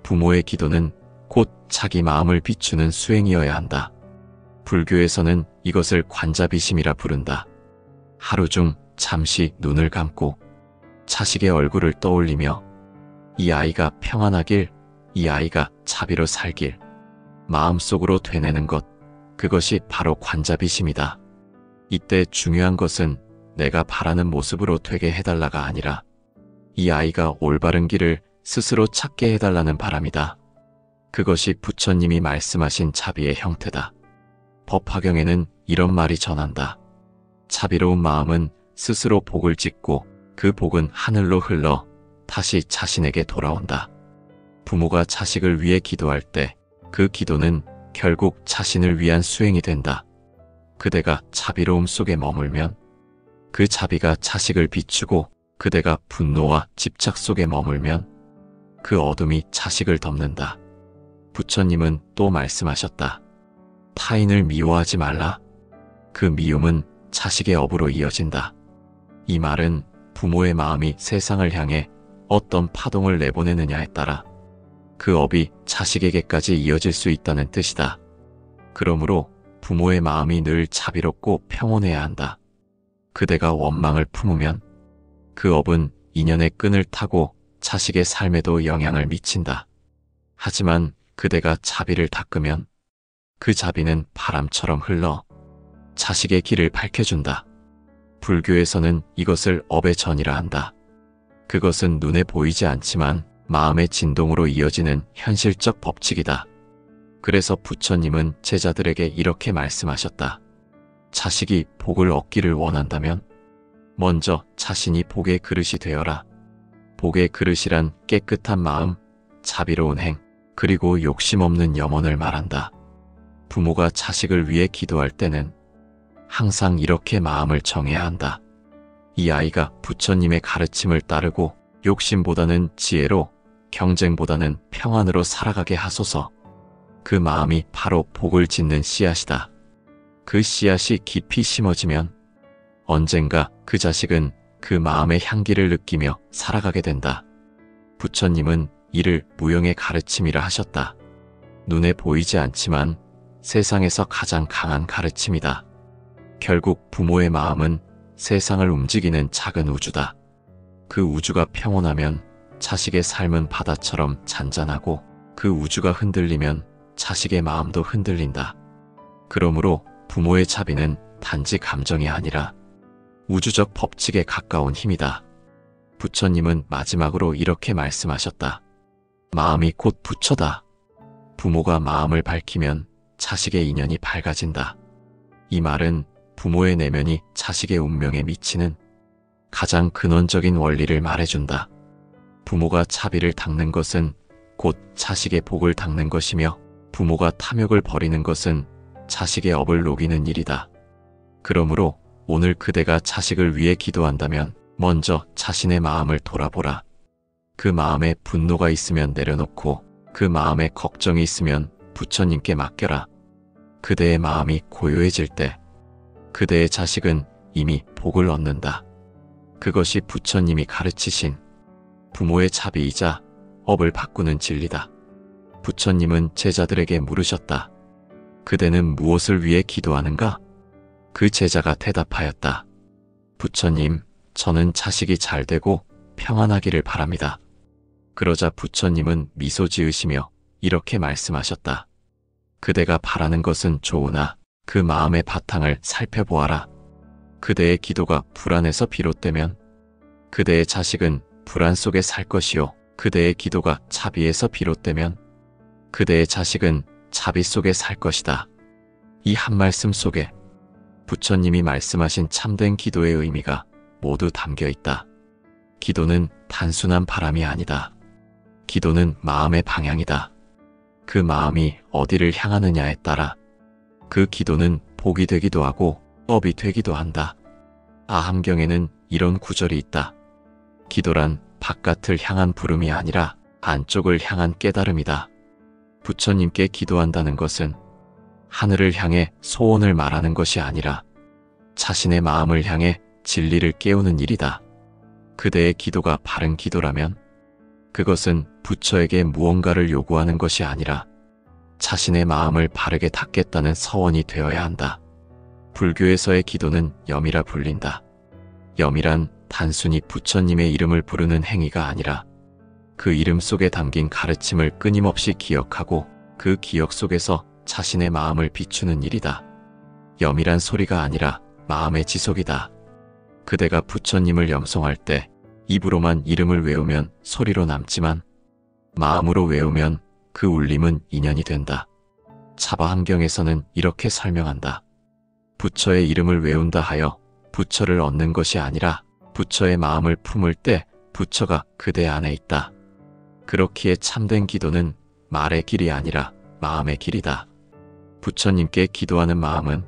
부모의 기도는 곧 자기 마음을 비추는 수행이어야 한다. 불교에서는 이것을 관자비심이라 부른다. 하루 중 잠시 눈을 감고 자식의 얼굴을 떠올리며 이 아이가 평안하길, 이 아이가 자비로 살길 마음속으로 되뇌는 것, 그것이 바로 관자비심이다. 이때 중요한 것은 내가 바라는 모습으로 되게 해달라가 아니라 이 아이가 올바른 길을 스스로 찾게 해달라는 바람이다. 그것이 부처님이 말씀하신 자비의 형태다. 법화경에는 이런 말이 전한다. 자비로운 마음은 스스로 복을 짓고 그 복은 하늘로 흘러 다시 자신에게 돌아온다. 부모가 자식을 위해 기도할 때 그 기도는 결국 자신을 위한 수행이 된다. 그대가 자비로움 속에 머물면 그 자비가 자식을 비추고 그대가 분노와 집착 속에 머물면 그 어둠이 자식을 덮는다. 부처님은 또 말씀하셨다. 타인을 미워하지 말라. 그 미움은 자식의 업으로 이어진다. 이 말은 부모의 마음이 세상을 향해 어떤 파동을 내보내느냐에 따라 그 업이 자식에게까지 이어질 수 있다는 뜻이다. 그러므로 부모의 마음이 늘 자비롭고 평온해야 한다. 그대가 원망을 품으면 그 업은 인연의 끈을 타고 자식의 삶에도 영향을 미친다. 하지만 그대가 자비를 닦으면 그 자비는 바람처럼 흘러 자식의 길을 밝혀준다. 불교에서는 이것을 업의 전이라 한다. 그것은 눈에 보이지 않지만 마음의 진동으로 이어지는 현실적 법칙이다. 그래서 부처님은 제자들에게 이렇게 말씀하셨다. 자식이 복을 얻기를 원한다면 먼저 자신이 복의 그릇이 되어라. 복의 그릇이란 깨끗한 마음, 자비로운 행, 그리고 욕심 없는 염원을 말한다. 부모가 자식을 위해 기도할 때는 항상 이렇게 마음을 정해야 한다. 이 아이가 부처님의 가르침을 따르고 욕심보다는 지혜로, 경쟁보다는 평안으로 살아가게 하소서. 그 마음이 바로 복을 짓는 씨앗이다. 그 씨앗이 깊이 심어지면 언젠가 그 자식은 그 마음의 향기를 느끼며 살아가게 된다. 부처님은 이를 무형의 가르침이라 하셨다. 눈에 보이지 않지만 세상에서 가장 강한 가르침이다. 결국 부모의 마음은 세상을 움직이는 작은 우주다. 그 우주가 평온하면 자식의 삶은 바다처럼 잔잔하고 그 우주가 흔들리면 자식의 마음도 흔들린다. 그러므로 부모의 자비는 단지 감정이 아니라 우주적 법칙에 가까운 힘이다. 부처님은 마지막으로 이렇게 말씀하셨다. 마음이 곧 부처다. 부모가 마음을 밝히면 자식의 인연이 밝아진다. 이 말은 부모의 내면이 자식의 운명에 미치는 가장 근원적인 원리를 말해준다. 부모가 자비를 닦는 것은 곧 자식의 복을 닦는 것이며 부모가 탐욕을 버리는 것은 자식의 업을 녹이는 일이다. 그러므로 오늘 그대가 자식을 위해 기도한다면 먼저 자신의 마음을 돌아보라. 그 마음에 분노가 있으면 내려놓고 그 마음에 걱정이 있으면 부처님께 맡겨라. 그대의 마음이 고요해질 때 그대의 자식은 이미 복을 얻는다. 그것이 부처님이 가르치신 부모의 자비이자 업을 바꾸는 진리다. 부처님은 제자들에게 물으셨다. 그대는 무엇을 위해 기도하는가? 그 제자가 대답하였다. 부처님, 저는 자식이 잘 되고 평안하기를 바랍니다. 그러자 부처님은 미소 지으시며 이렇게 말씀하셨다. 그대가 바라는 것은 좋으나 그 마음의 바탕을 살펴보아라. 그대의 기도가 불안에서 비롯되면 그대의 자식은 불안 속에 살 것이요. 그대의 기도가 자비에서 비롯되면 그대의 자식은 자비 속에 살 것이다. 이 한 말씀 속에 부처님이 말씀하신 참된 기도의 의미가 모두 담겨 있다. 기도는 단순한 바람이 아니다. 기도는 마음의 방향이다. 그 마음이 어디를 향하느냐에 따라 그 기도는 복이 되기도 하고 업이 되기도 한다. 아함경에는 이런 구절이 있다. 기도란 바깥을 향한 부름이 아니라 안쪽을 향한 깨달음이다. 부처님께 기도한다는 것은 하늘을 향해 소원을 말하는 것이 아니라 자신의 마음을 향해 진리를 깨우는 일이다. 그대의 기도가 바른 기도라면 그것은 부처에게 무언가를 요구하는 것이 아니라 자신의 마음을 바르게 닦겠다는 서원이 되어야 한다. 불교에서의 기도는 염이라 불린다. 염이란 단순히 부처님의 이름을 부르는 행위가 아니라 그 이름 속에 담긴 가르침을 끊임없이 기억하고 그 기억 속에서 자신의 마음을 비추는 일이다. 염이란 소리가 아니라 마음의 지속이다. 그대가 부처님을 염송할 때 입으로만 이름을 외우면 소리로 남지만 마음으로 외우면 그 울림은 인연이 된다. 차바함경에서는 이렇게 설명한다. 부처의 이름을 외운다 하여 부처를 얻는 것이 아니라 부처의 마음을 품을 때 부처가 그대 안에 있다. 그렇기에 참된 기도는 말의 길이 아니라 마음의 길이다. 부처님께 기도하는 마음은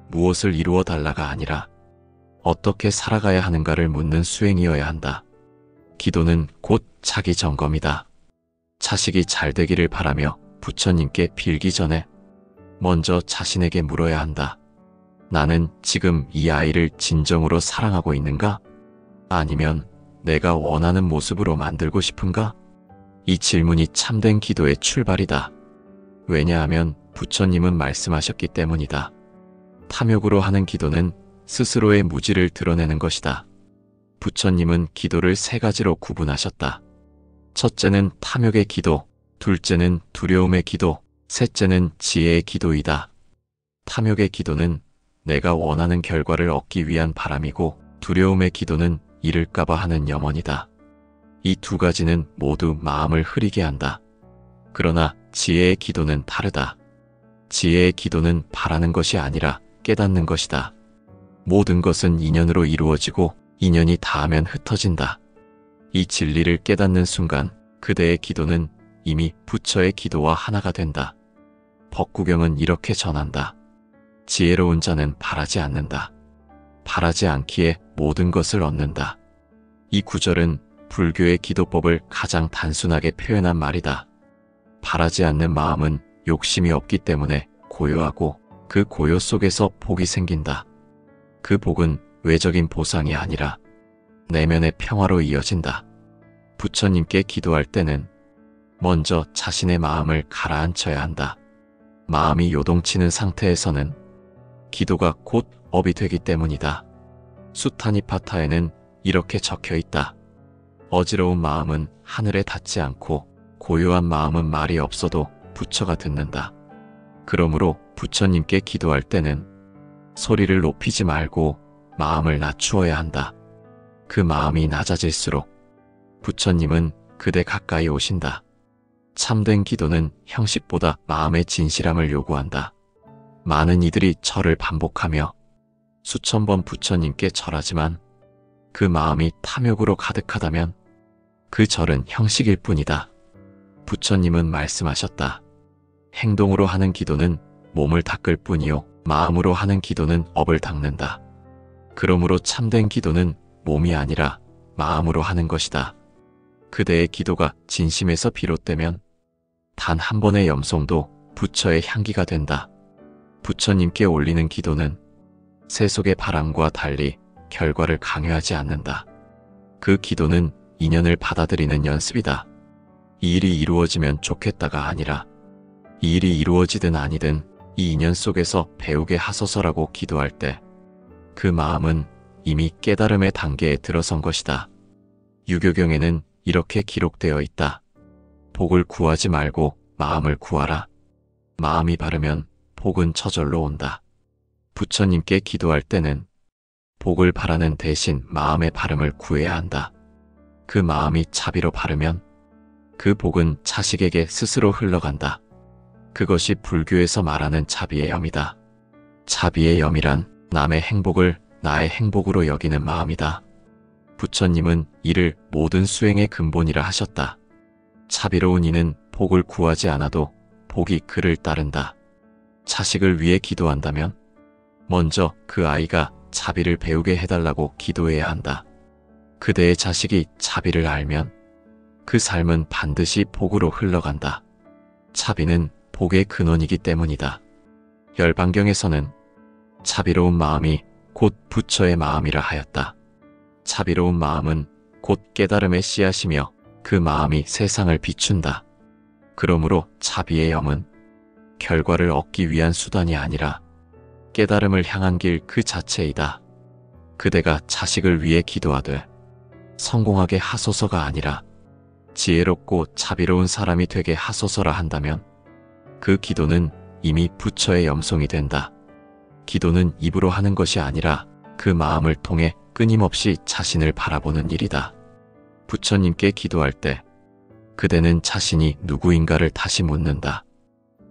무엇을 이루어 달라가 아니라 어떻게 살아가야 하는가를 묻는 수행이어야 한다. 기도는 곧 자기 점검이다. 자식이 잘 되기를 바라며 부처님께 빌기 전에 먼저 자신에게 물어야 한다. 나는 지금 이 아이를 진정으로 사랑하고 있는가? 아니면 내가 원하는 모습으로 만들고 싶은가? 이 질문이 참된 기도의 출발이다. 왜냐하면 부처님은 말씀하셨기 때문이다. 탐욕으로 하는 기도는 스스로의 무지를 드러내는 것이다. 부처님은 기도를 세 가지로 구분하셨다. 첫째는 탐욕의 기도, 둘째는 두려움의 기도, 셋째는 지혜의 기도이다. 탐욕의 기도는 내가 원하는 결과를 얻기 위한 바람이고 두려움의 기도는 잃을까봐 하는 염원이다. 이 두 가지는 모두 마음을 흐리게 한다. 그러나 지혜의 기도는 다르다. 지혜의 기도는 바라는 것이 아니라 깨닫는 것이다. 모든 것은 인연으로 이루어지고 인연이 닿으면 흩어진다. 이 진리를 깨닫는 순간 그대의 기도는 이미 부처의 기도와 하나가 된다. 법구경은 이렇게 전한다. 지혜로운 자는 바라지 않는다. 바라지 않기에 모든 것을 얻는다. 이 구절은 불교의 기도법을 가장 단순하게 표현한 말이다. 바라지 않는 마음은 욕심이 없기 때문에 고요하고 그 고요 속에서 복이 생긴다. 그 복은 외적인 보상이 아니라 내면의 평화로 이어진다. 부처님께 기도할 때는 먼저 자신의 마음을 가라앉혀야 한다. 마음이 요동치는 상태에서는 기도가 곧 업이 되기 때문이다. 수타니파타에는 이렇게 적혀 있다. 어지러운 마음은 하늘에 닿지 않고 고요한 마음은 말이 없어도 부처가 듣는다. 그러므로 부처님께 기도할 때는 소리를 높이지 말고 마음을 낮추어야 한다. 그 마음이 낮아질수록 부처님은 그대 가까이 오신다. 참된 기도는 형식보다 마음의 진실함을 요구한다. 많은 이들이 절을 반복하며 수천 번 부처님께 절하지만 그 마음이 탐욕으로 가득하다면 그 절은 형식일 뿐이다. 부처님은 말씀하셨다. 행동으로 하는 기도는 몸을 닦을 뿐이요 마음으로 하는 기도는 업을 닦는다. 그러므로 참된 기도는 몸이 아니라 마음으로 하는 것이다. 그대의 기도가 진심에서 비롯되면 단 한 번의 염송도 부처의 향기가 된다. 부처님께 올리는 기도는 세속의 바람과 달리 결과를 강요하지 않는다. 그 기도는 인연을 받아들이는 연습이다. 이 일이 이루어지면 좋겠다가 아니라 이 일이 이루어지든 아니든 이 인연 속에서 배우게 하소서라고 기도할 때 그 마음은 이미 깨달음의 단계에 들어선 것이다. 유교경에는 이렇게 기록되어 있다. 복을 구하지 말고 마음을 구하라. 마음이 바르면 복은 저절로 온다. 부처님께 기도할 때는 복을 바라는 대신 마음의 바름을 구해야 한다. 그 마음이 자비로 바르면 그 복은 자식에게 스스로 흘러간다. 그것이 불교에서 말하는 자비의 염이다. 자비의 염이란 남의 행복을 나의 행복으로 여기는 마음이다. 부처님은 이를 모든 수행의 근본이라 하셨다. 자비로운 이는 복을 구하지 않아도 복이 그를 따른다. 자식을 위해 기도한다면 먼저 그 아이가 자비를 배우게 해달라고 기도해야 한다. 그대의 자식이 자비를 알면 그 삶은 반드시 복으로 흘러간다. 자비는 복의 근원이기 때문이다. 열반경에서는 자비로운 마음이 곧 부처의 마음이라 하였다. 자비로운 마음은 곧 깨달음의 씨앗이며 그 마음이 세상을 비춘다. 그러므로 자비의 염은 결과를 얻기 위한 수단이 아니라 깨달음을 향한 길 그 자체이다. 그대가 자식을 위해 기도하되 성공하게 하소서가 아니라 지혜롭고 자비로운 사람이 되게 하소서라 한다면 그 기도는 이미 부처의 염송이 된다. 기도는 입으로 하는 것이 아니라 그 마음을 통해 끊임없이 자신을 바라보는 일이다. 부처님께 기도할 때 그대는 자신이 누구인가를 다시 묻는다.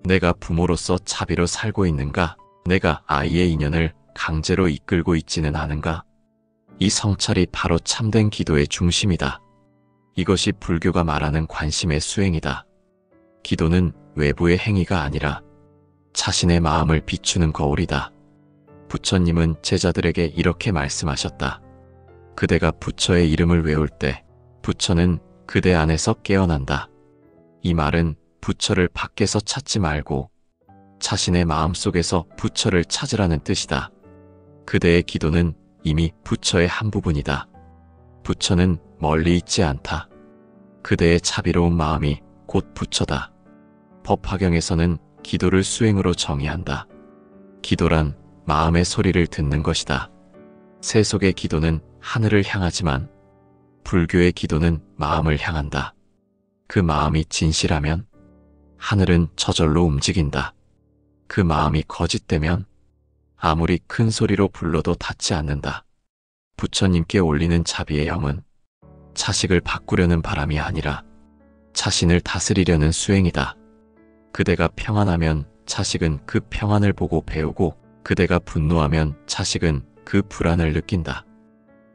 내가 부모로서 자비로 살고 있는가? 내가 아이의 인연을 강제로 이끌고 있지는 않은가? 이 성찰이 바로 참된 기도의 중심이다. 이것이 불교가 말하는 관심의 수행이다. 기도는 외부의 행위가 아니라 자신의 마음을 비추는 거울이다. 부처님은 제자들에게 이렇게 말씀하셨다. 그대가 부처의 이름을 외울 때 부처는 그대 안에서 깨어난다. 이 말은 부처를 밖에서 찾지 말고 자신의 마음속에서 부처를 찾으라는 뜻이다. 그대의 기도는 이미 부처의 한 부분이다. 부처는 멀리 있지 않다. 그대의 자비로운 마음이 곧 부처다. 법화경에서는 기도를 수행으로 정의한다. 기도란 마음의 소리를 듣는 것이다. 세속의 기도는 하늘을 향하지만 불교의 기도는 마음을 향한다. 그 마음이 진실하면 하늘은 저절로 움직인다. 그 마음이 거짓되면 아무리 큰 소리로 불러도 닿지 않는다. 부처님께 올리는 자비의 염은 자식을 바꾸려는 바람이 아니라 자신을 다스리려는 수행이다. 그대가 평안하면 자식은 그 평안을 보고 배우고 그대가 분노하면 자식은 그 불안을 느낀다.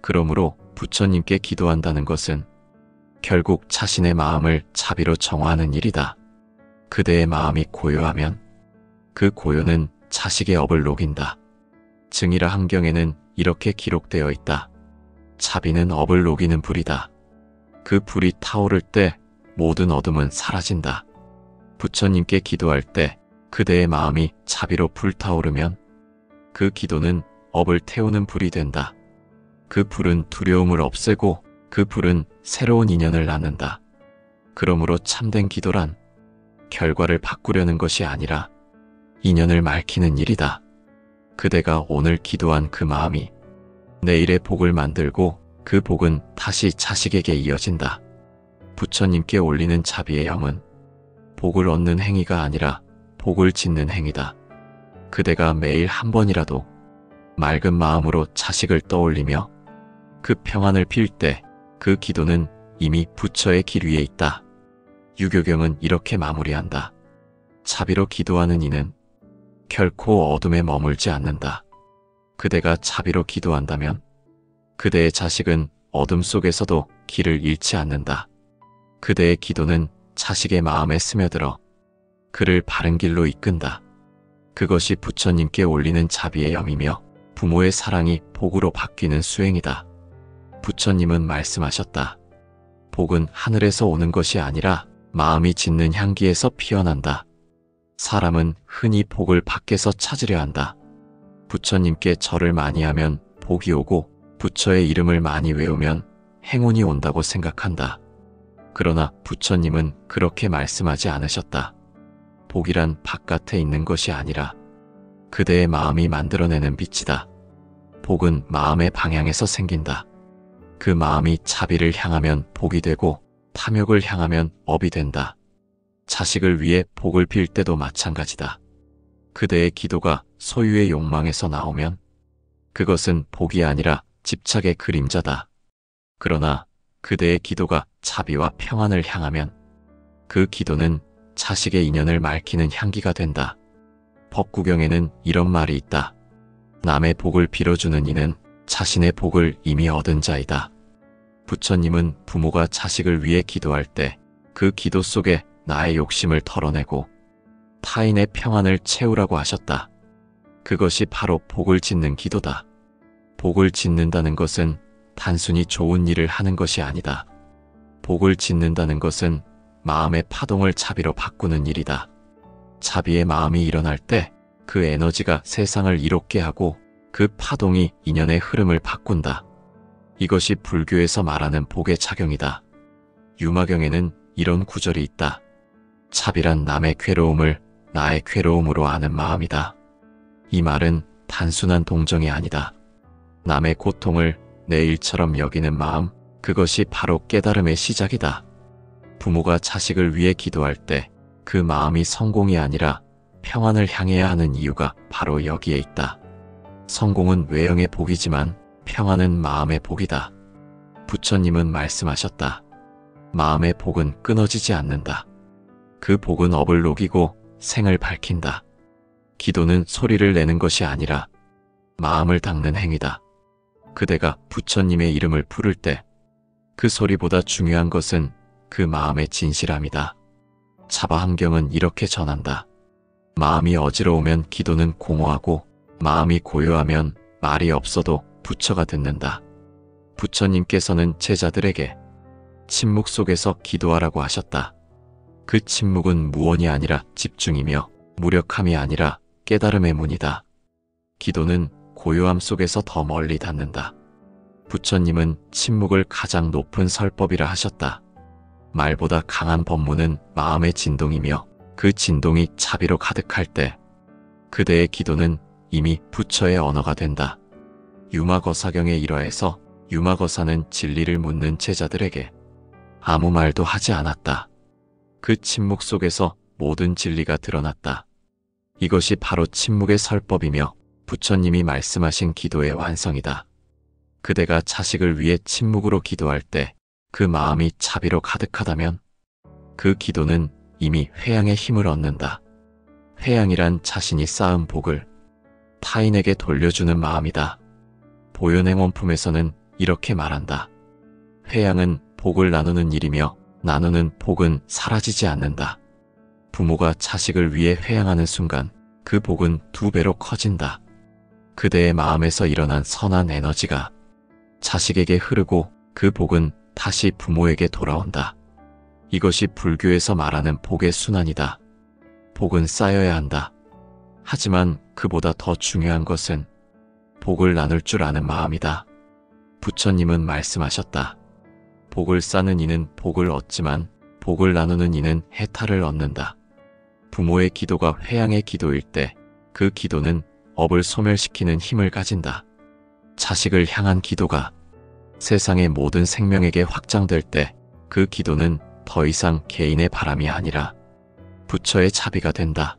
그러므로 부처님께 기도한다는 것은 결국 자신의 마음을 자비로 정화하는 일이다. 그대의 마음이 고요하면 그 고요는 자식의 업을 녹인다. 증이라 한경에는 이렇게 기록되어 있다. 자비는 업을 녹이는 불이다. 그 불이 타오를 때 모든 어둠은 사라진다. 부처님께 기도할 때 그대의 마음이 자비로 불타오르면 그 기도는 업을 태우는 불이 된다. 그 불은 두려움을 없애고 그 불은 새로운 인연을 낳는다. 그러므로 참된 기도란 결과를 바꾸려는 것이 아니라 인연을 맑히는 일이다. 그대가 오늘 기도한 그 마음이 내일의 복을 만들고 그 복은 다시 자식에게 이어진다. 부처님께 올리는 자비의 염은 복을 얻는 행위가 아니라 복을 짓는 행위다. 그대가 매일 한 번이라도 맑은 마음으로 자식을 떠올리며 그 평안을 빌 때 그 기도는 이미 부처의 길 위에 있다. 유교경은 이렇게 마무리한다. 자비로 기도하는 이는 결코 어둠에 머물지 않는다. 그대가 자비로 기도한다면 그대의 자식은 어둠 속에서도 길을 잃지 않는다. 그대의 기도는 자식의 마음에 스며들어 그를 바른 길로 이끈다. 그것이 부처님께 올리는 자비의 염이며 부모의 사랑이 복으로 바뀌는 수행이다. 부처님은 말씀하셨다. 복은 하늘에서 오는 것이 아니라 마음이 짓는 향기에서 피어난다. 사람은 흔히 복을 밖에서 찾으려 한다. 부처님께 절을 많이 하면 복이 오고 부처의 이름을 많이 외우면 행운이 온다고 생각한다. 그러나 부처님은 그렇게 말씀하지 않으셨다. 복이란 바깥에 있는 것이 아니라 그대의 마음이 만들어내는 빛이다. 복은 마음의 방향에서 생긴다. 그 마음이 자비를 향하면 복이 되고 탐욕을 향하면 업이 된다. 자식을 위해 복을 빌 때도 마찬가지다. 그대의 기도가 소유의 욕망에서 나오면 그것은 복이 아니라 집착의 그림자다. 그러나 그대의 기도가 자비와 평안을 향하면 그 기도는 자식의 인연을 맑히는 향기가 된다. 법구경에는 이런 말이 있다. 남의 복을 빌어주는 이는 자신의 복을 이미 얻은 자이다. 부처님은 부모가 자식을 위해 기도할 때 그 기도 속에 나의 욕심을 털어내고 타인의 평안을 채우라고 하셨다. 그것이 바로 복을 짓는 기도다. 복을 짓는다는 것은 단순히 좋은 일을 하는 것이 아니다. 복을 짓는다는 것은 마음의 파동을 자비로 바꾸는 일이다. 자비의 마음이 일어날 때 그 에너지가 세상을 이롭게 하고 그 파동이 인연의 흐름을 바꾼다. 이것이 불교에서 말하는 복의 작용이다. 유마경에는 이런 구절이 있다. 자비란 남의 괴로움을 나의 괴로움으로 아는 마음이다. 이 말은 단순한 동정이 아니다. 남의 고통을 내 일처럼 여기는 마음, 그것이 바로 깨달음의 시작이다. 부모가 자식을 위해 기도할 때 그 마음이 성공이 아니라 평안을 향해야 하는 이유가 바로 여기에 있다. 성공은 외형의 복이지만 평안은 마음의 복이다. 부처님은 말씀하셨다. 마음의 복은 끊어지지 않는다. 그 복은 업을 녹이고 생을 밝힌다. 기도는 소리를 내는 것이 아니라 마음을 닦는 행위다. 그대가 부처님의 이름을 부를 때 그 소리보다 중요한 것은 그 마음의 진실함이다. 자바함경은 이렇게 전한다. 마음이 어지러우면 기도는 공허하고 마음이 고요하면 말이 없어도 부처가 듣는다. 부처님께서는 제자들에게 침묵 속에서 기도하라고 하셨다. 그 침묵은 무언이 아니라 집중이며 무력함이 아니라 깨달음의 문이다. 기도는 고요함 속에서 더 멀리 닿는다. 부처님은 침묵을 가장 높은 설법이라 하셨다. 말보다 강한 법문은 마음의 진동이며 그 진동이 자비로 가득할 때 그대의 기도는 이미 부처의 언어가 된다. 유마거사경의 일화에서 유마거사는 진리를 묻는 제자들에게 아무 말도 하지 않았다. 그 침묵 속에서 모든 진리가 드러났다. 이것이 바로 침묵의 설법이며 부처님이 말씀하신 기도의 완성이다. 그대가 자식을 위해 침묵으로 기도할 때 그 마음이 자비로 가득하다면 그 기도는 이미 회양의 힘을 얻는다. 회양이란 자신이 쌓은 복을 타인에게 돌려주는 마음이다. 보현행 원품에서는 이렇게 말한다. 회양은 복을 나누는 일이며 나누는 복은 사라지지 않는다. 부모가 자식을 위해 회양하는 순간 그 복은 2배로 커진다. 그대의 마음에서 일어난 선한 에너지가 자식에게 흐르고 그 복은 다시 부모에게 돌아온다. 이것이 불교에서 말하는 복의 순환이다. 복은 쌓여야 한다. 하지만 그보다 더 중요한 것은 복을 나눌 줄 아는 마음이다. 부처님은 말씀하셨다. 복을 쌓는 이는 복을 얻지만 복을 나누는 이는 해탈을 얻는다. 부모의 기도가 회양의 기도일 때 그 기도는 업을 소멸시키는 힘을 가진다. 자식을 향한 기도가 세상의 모든 생명에게 확장될 때 그 기도는 더 이상 개인의 바람이 아니라 부처의 자비가 된다.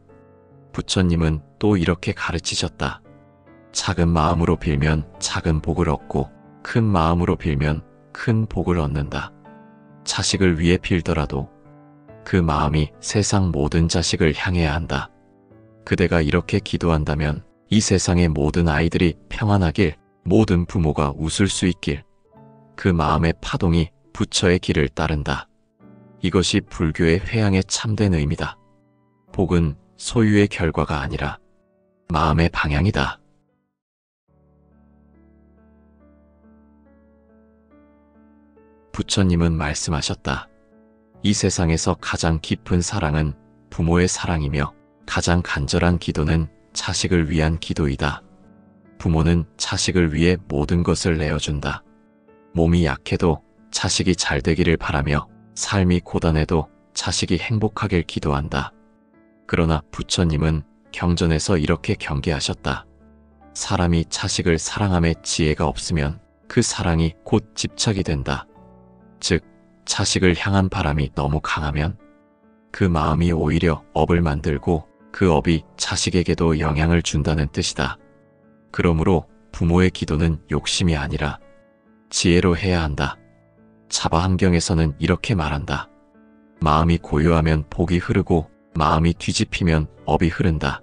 부처님은 또 이렇게 가르치셨다. 작은 마음으로 빌면 작은 복을 얻고 큰 마음으로 빌면 큰 복을 얻는다. 자식을 위해 빌더라도 그 마음이 세상 모든 자식을 향해야 한다. 그대가 이렇게 기도한다면 이 세상의 모든 아이들이 평안하길, 모든 부모가 웃을 수 있길, 그 마음의 파동이 부처의 길을 따른다. 이것이 불교의 회양의 참된 의미다. 복은 소유의 결과가 아니라 마음의 방향이다. 부처님은 말씀하셨다. 이 세상에서 가장 깊은 사랑은 부모의 사랑이며 가장 간절한 기도는 자식을 위한 기도이다. 부모는 자식을 위해 모든 것을 내어준다. 몸이 약해도 자식이 잘 되기를 바라며 삶이 고단해도 자식이 행복하길 기도한다. 그러나 부처님은 경전에서 이렇게 경계하셨다. 사람이 자식을 사랑함에 지혜가 없으면 그 사랑이 곧 집착이 된다. 즉, 자식을 향한 바람이 너무 강하면 그 마음이 오히려 업을 만들고 그 업이 자식에게도 영향을 준다는 뜻이다. 그러므로 부모의 기도는 욕심이 아니라 지혜로 해야 한다. 자바함경에서는 이렇게 말한다. 마음이 고요하면 복이 흐르고 마음이 뒤집히면 업이 흐른다.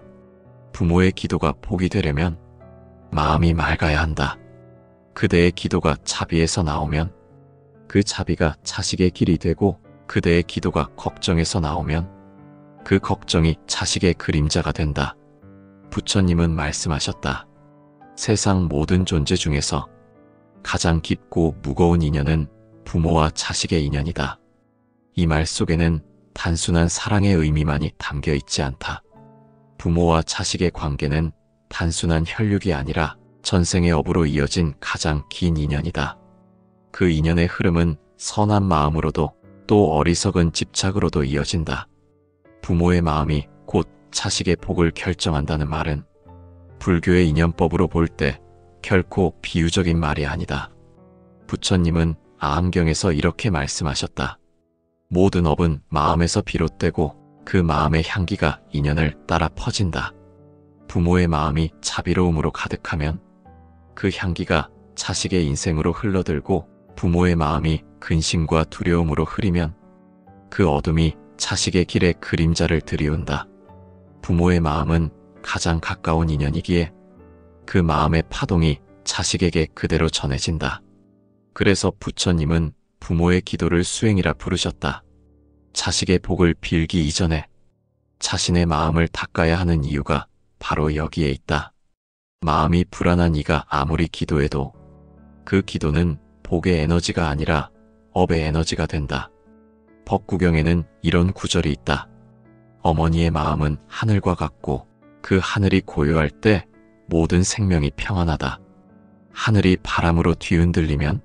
부모의 기도가 복이 되려면 마음이 맑아야 한다. 그대의 기도가 자비에서 나오면 그 자비가 자식의 길이 되고 그대의 기도가 걱정에서 나오면 그 걱정이 자식의 그림자가 된다. 부처님은 말씀하셨다. 세상 모든 존재 중에서 가장 깊고 무거운 인연은 부모와 자식의 인연이다. 이 말 속에는 단순한 사랑의 의미만이 담겨 있지 않다. 부모와 자식의 관계는 단순한 혈육이 아니라 전생의 업으로 이어진 가장 긴 인연이다. 그 인연의 흐름은 선한 마음으로도 또 어리석은 집착으로도 이어진다. 부모의 마음이 곧 자식의 복을 결정한다는 말은 불교의 인연법으로 볼 때 결코 비유적인 말이 아니다. 부처님은 아함경에서 이렇게 말씀하셨다. 모든 업은 마음에서 비롯되고 그 마음의 향기가 인연을 따라 퍼진다. 부모의 마음이 자비로움으로 가득하면 그 향기가 자식의 인생으로 흘러들고 부모의 마음이 근심과 두려움으로 흐리면 그 어둠이 자식의 길에 그림자를 들이운다. 부모의 마음은 가장 가까운 인연이기에 그 마음의 파동이 자식에게 그대로 전해진다. 그래서 부처님은 부모의 기도를 수행이라 부르셨다. 자식의 복을 빌기 이전에 자신의 마음을 닦아야 하는 이유가 바로 여기에 있다. 마음이 불안한 이가 아무리 기도해도 그 기도는 복의 에너지가 아니라 업의 에너지가 된다. 법구경에는 이런 구절이 있다. 어머니의 마음은 하늘과 같고 그 하늘이 고요할 때 모든 생명이 평안하다. 하늘이 바람으로 뒤흔들리면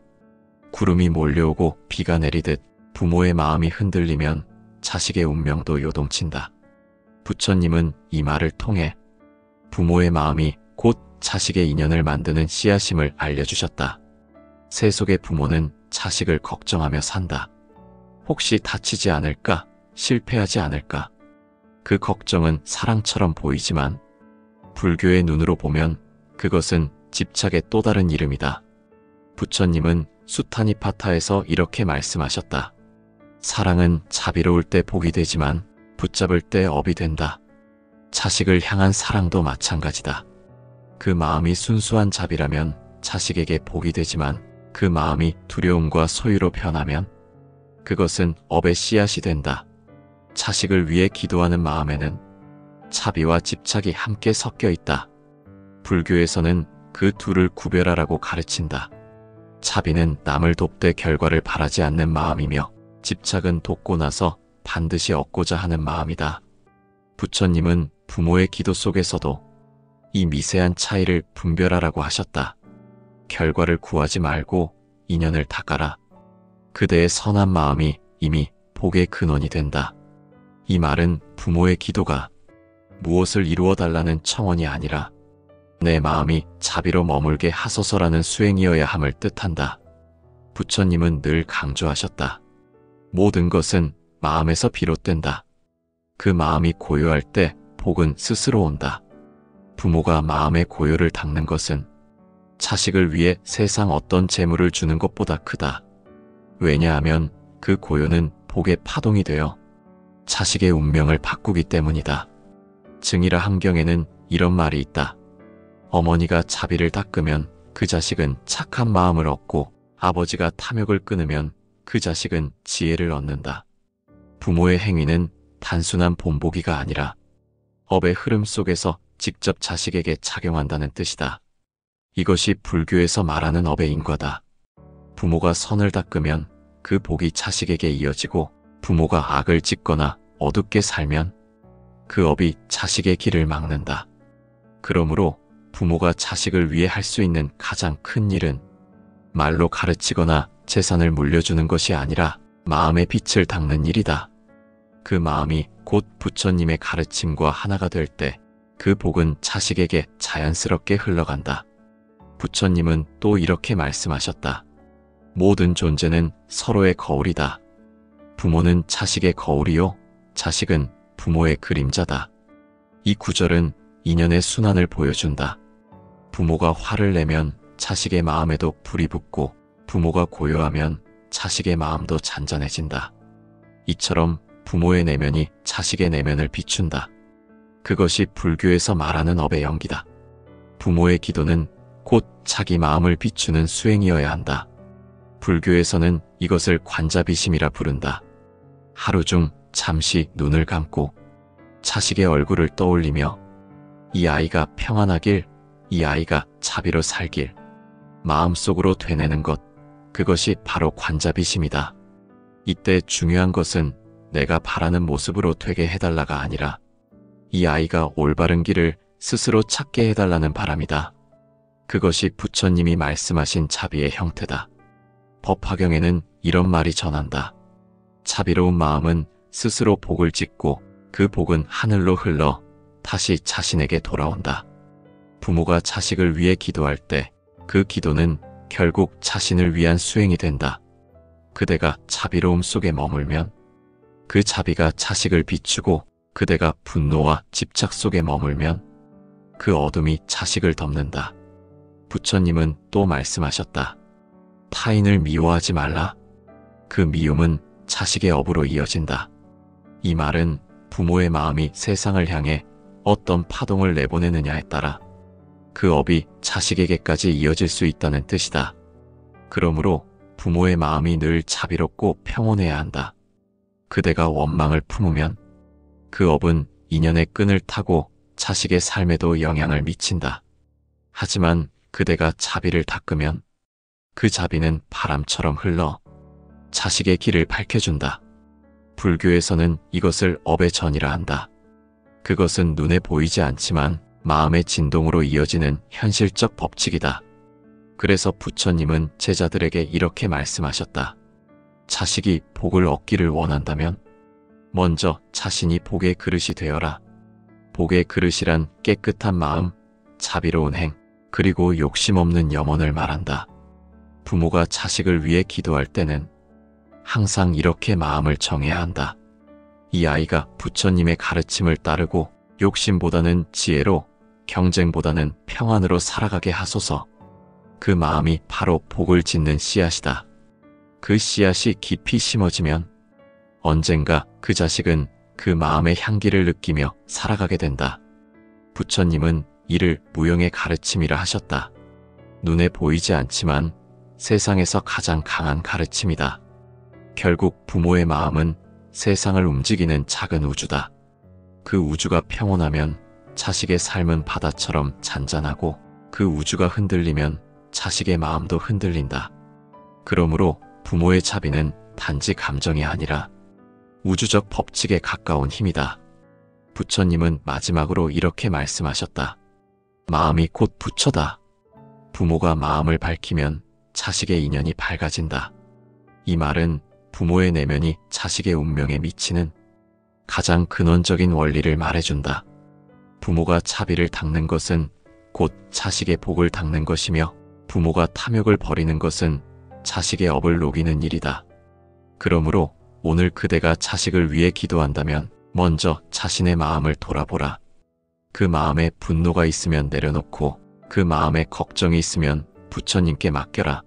구름이 몰려오고 비가 내리듯 부모의 마음이 흔들리면 자식의 운명도 요동친다. 부처님은 이 말을 통해 부모의 마음이 곧 자식의 인연을 만드는 씨앗임을 알려주셨다. 세속의 부모는 자식을 걱정하며 산다. 혹시 다치지 않을까? 실패하지 않을까? 그 걱정은 사랑처럼 보이지만 불교의 눈으로 보면 그것은 집착의 또 다른 이름이다. 부처님은 수타니파타에서 이렇게 말씀하셨다. 사랑은 자비로울 때 복이 되지만 붙잡을 때 업이 된다. 자식을 향한 사랑도 마찬가지다. 그 마음이 순수한 자비라면 자식에게 복이 되지만 그 마음이 두려움과 소유로 변하면 그것은 업의 씨앗이 된다. 자식을 위해 기도하는 마음에는 자비와 집착이 함께 섞여 있다. 불교에서는 그 둘을 구별하라고 가르친다. 자비는 남을 돕되 결과를 바라지 않는 마음이며 집착은 돕고 나서 반드시 얻고자 하는 마음이다. 부처님은 부모의 기도 속에서도 이 미세한 차이를 분별하라고 하셨다. 결과를 구하지 말고 인연을 닦아라. 그대의 선한 마음이 이미 복의 근원이 된다. 이 말은 부모의 기도가 무엇을 이루어 달라는 청원이 아니라 내 마음이 자비로 머물게 하소서라는 수행이어야 함을 뜻한다. 부처님은 늘 강조하셨다. 모든 것은 마음에서 비롯된다. 그 마음이 고요할 때 복은 스스로 온다. 부모가 마음의 고요를 닦는 것은 자식을 위해 세상 어떤 재물을 주는 것보다 크다. 왜냐하면 그 고요는 복의 파동이 되어 자식의 운명을 바꾸기 때문이다. 증이라 함경에는 이런 말이 있다. 어머니가 자비를 닦으면 그 자식은 착한 마음을 얻고 아버지가 탐욕을 끊으면 그 자식은 지혜를 얻는다. 부모의 행위는 단순한 본보기가 아니라 업의 흐름 속에서 직접 자식에게 작용한다는 뜻이다. 이것이 불교에서 말하는 업의 인과다. 부모가 선을 닦으면 그 복이 자식에게 이어지고 부모가 악을 짓거나 어둡게 살면 그 업이 자식의 길을 막는다. 그러므로 부모가 자식을 위해 할 수 있는 가장 큰 일은 말로 가르치거나 재산을 물려주는 것이 아니라 마음의 빛을 닦는 일이다. 그 마음이 곧 부처님의 가르침과 하나가 될 때 그 복은 자식에게 자연스럽게 흘러간다. 부처님은 또 이렇게 말씀하셨다. 모든 존재는 서로의 거울이다. 부모는 자식의 거울이요, 자식은 부모의 그림자다. 이 구절은 인연의 순환을 보여준다. 부모가 화를 내면 자식의 마음에도 불이 붙고 부모가 고요하면 자식의 마음도 잔잔해진다. 이처럼 부모의 내면이 자식의 내면을 비춘다. 그것이 불교에서 말하는 업의 연기다. 부모의 기도는 곧 자기 마음을 비추는 수행이어야 한다. 불교에서는 이것을 관자비심이라 부른다. 하루 중 잠시 눈을 감고 자식의 얼굴을 떠올리며 이 아이가 평안하길, 이 아이가 자비로 살길, 마음속으로 되뇌는 것, 그것이 바로 관자비심이다. 이때 중요한 것은 내가 바라는 모습으로 되게 해달라가 아니라 이 아이가 올바른 길을 스스로 찾게 해달라는 바람이다. 그것이 부처님이 말씀하신 자비의 형태다. 법화경에는 이런 말이 전한다. 자비로운 마음은 스스로 복을 짓고 그 복은 하늘로 흘러 다시 자신에게 돌아온다. 부모가 자식을 위해 기도할 때 그 기도는 결국 자신을 위한 수행이 된다. 그대가 자비로움 속에 머물면 그 자비가 자식을 비추고 그대가 분노와 집착 속에 머물면 그 어둠이 자식을 덮는다. 부처님은 또 말씀하셨다. 타인을 미워하지 말라. 그 미움은 자식의 업으로 이어진다. 이 말은 부모의 마음이 세상을 향해 어떤 파동을 내보내느냐에 따라 그 업이 자식에게까지 이어질 수 있다는 뜻이다. 그러므로 부모의 마음이 늘 자비롭고 평온해야 한다. 그대가 원망을 품으면 그 업은 인연의 끈을 타고 자식의 삶에도 영향을 미친다. 하지만 그대가 자비를 닦으면 그 자비는 바람처럼 흘러 자식의 길을 밝혀준다. 불교에서는 이것을 업의 전이라 한다. 그것은 눈에 보이지 않지만 마음의 진동으로 이어지는 현실적 법칙이다. 그래서 부처님은 제자들에게 이렇게 말씀하셨다. 자식이 복을 얻기를 원한다면 먼저 자신이 복의 그릇이 되어라. 복의 그릇이란 깨끗한 마음, 자비로운 행, 그리고 욕심 없는 염원을 말한다. 부모가 자식을 위해 기도할 때는 항상 이렇게 마음을 정해야 한다. 이 아이가 부처님의 가르침을 따르고 욕심보다는 지혜로, 경쟁보다는 평안으로 살아가게 하소서. 그 마음이 바로 복을 짓는 씨앗이다. 그 씨앗이 깊이 심어지면 언젠가 그 자식은 그 마음의 향기를 느끼며 살아가게 된다. 부처님은 이를 무형의 가르침이라 하셨다. 눈에 보이지 않지만 세상에서 가장 강한 가르침이다. 결국 부모의 마음은 세상을 움직이는 작은 우주다. 그 우주가 평온하면 자식의 삶은 바다처럼 잔잔하고 그 우주가 흔들리면 자식의 마음도 흔들린다. 그러므로 부모의 자비는 단지 감정이 아니라 우주적 법칙에 가까운 힘이다. 부처님은 마지막으로 이렇게 말씀하셨다. 마음이 곧 부처다. 부모가 마음을 밝히면 자식의 인연이 밝아진다. 이 말은 부모의 내면이 자식의 운명에 미치는 가장 근원적인 원리를 말해준다. 부모가 자비를 닦는 것은 곧 자식의 복을 닦는 것이며 부모가 탐욕을 버리는 것은 자식의 업을 녹이는 일이다. 그러므로 오늘 그대가 자식을 위해 기도한다면 먼저 자신의 마음을 돌아보라. 그 마음에 분노가 있으면 내려놓고 그 마음에 걱정이 있으면 부처님께 맡겨라.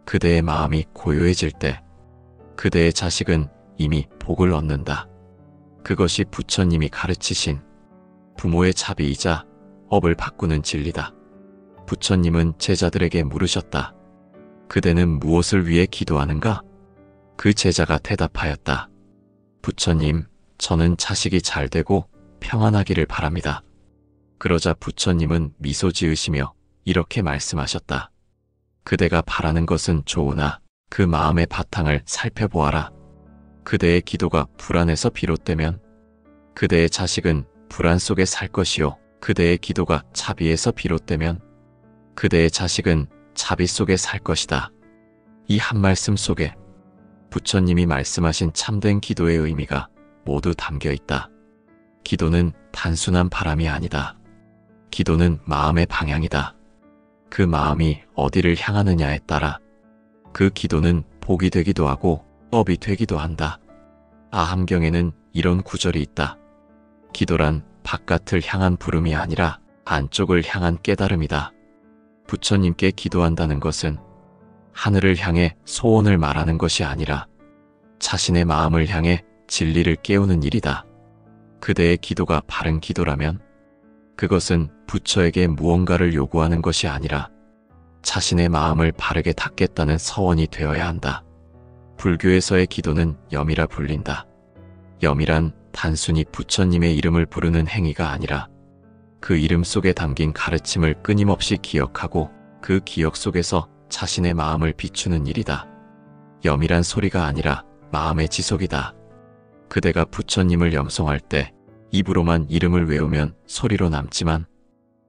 그대의 마음이 고요해질 때 그대의 자식은 이미 복을 얻는다. 그것이 부처님이 가르치신 부모의 자비이자 업을 바꾸는 진리다. 부처님은 제자들에게 물으셨다. 그대는 무엇을 위해 기도하는가? 그 제자가 대답하였다. 부처님, 저는 자식이 잘 되고 평안하기를 바랍니다. 그러자 부처님은 미소 지으시며 이렇게 말씀하셨다. 그대가 바라는 것은 좋으나 그 마음의 바탕을 살펴보아라. 그대의 기도가 불안에서 비롯되면 그대의 자식은 불안 속에 살 것이요. 그대의 기도가 자비에서 비롯되면 그대의 자식은 자비 속에 살 것이다. 이 한 말씀 속에 부처님이 말씀하신 참된 기도의 의미가 모두 담겨 있다. 기도는 단순한 바람이 아니다. 기도는 마음의 방향이다. 그 마음이 어디를 향하느냐에 따라 그 기도는 복이 되기도 하고 업이 되기도 한다. 아함경에는 이런 구절이 있다. 기도란 바깥을 향한 부름이 아니라 안쪽을 향한 깨달음이다. 부처님께 기도한다는 것은 하늘을 향해 소원을 말하는 것이 아니라 자신의 마음을 향해 진리를 깨우는 일이다. 그대의 기도가 바른 기도라면 그것은 부처에게 무언가를 요구하는 것이 아니라 자신의 마음을 바르게 닦겠다는 서원이 되어야 한다. 불교에서의 기도는 염이라 불린다. 염이란 단순히 부처님의 이름을 부르는 행위가 아니라 그 이름 속에 담긴 가르침을 끊임없이 기억하고 그 기억 속에서 자신의 마음을 비추는 일이다. 염이란 소리가 아니라 마음의 지속이다. 그대가 부처님을 염송할 때 입으로만 이름을 외우면 소리로 남지만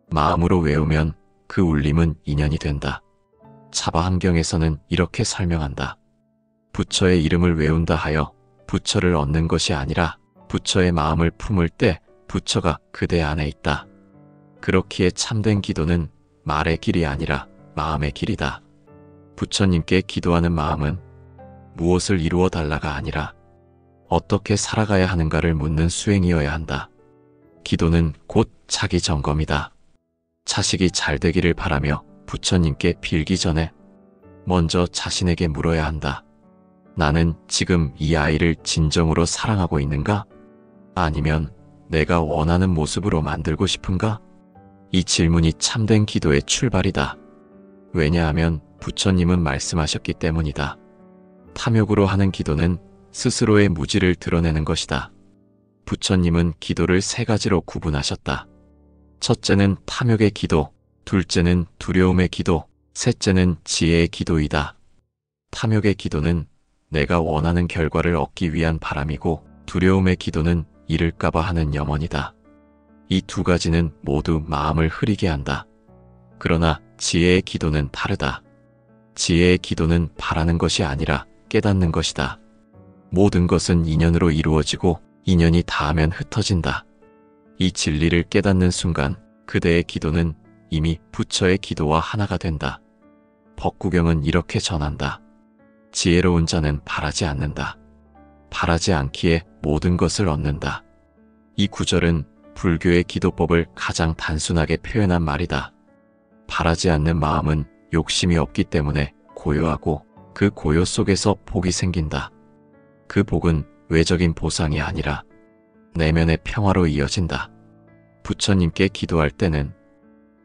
마음으로 외우면 그 울림은 인연이 된다. 차바함경에서는 이렇게 설명한다. 부처의 이름을 외운다 하여 부처를 얻는 것이 아니라 부처의 마음을 품을 때 부처가 그대 안에 있다. 그렇기에 참된 기도는 말의 길이 아니라 마음의 길이다. 부처님께 기도하는 마음은 무엇을 이루어 달라가 아니라 어떻게 살아가야 하는가를 묻는 수행이어야 한다. 기도는 곧 자기 점검이다. 자식이 잘 되기를 바라며 부처님께 빌기 전에 먼저 자신에게 물어야 한다. 나는 지금 이 아이를 진정으로 사랑하고 있는가? 아니면 내가 원하는 모습으로 만들고 싶은가? 이 질문이 참된 기도의 출발이다. 왜냐하면 부처님은 말씀하셨기 때문이다. 탐욕으로 하는 기도는 스스로의 무지를 드러내는 것이다. 부처님은 기도를 세 가지로 구분하셨다. 첫째는 탐욕의 기도, 둘째는 두려움의 기도, 셋째는 지혜의 기도이다. 탐욕의 기도는 내가 원하는 결과를 얻기 위한 바람이고 두려움의 기도는 잃을까봐 하는 염원이다. 이 두 가지는 모두 마음을 흐리게 한다. 그러나 지혜의 기도는 다르다. 지혜의 기도는 바라는 것이 아니라 깨닫는 것이다. 모든 것은 인연으로 이루어지고 인연이 닿으면 흩어진다. 이 진리를 깨닫는 순간 그대의 기도는 이미 부처의 기도와 하나가 된다. 법구경은 이렇게 전한다. 지혜로운 자는 바라지 않는다. 바라지 않기에 모든 것을 얻는다. 이 구절은 불교의 기도법을 가장 단순하게 표현한 말이다. 바라지 않는 마음은 욕심이 없기 때문에 고요하고 그 고요 속에서 복이 생긴다. 그 복은 외적인 보상이 아니라 내면의 평화로 이어진다. 부처님께 기도할 때는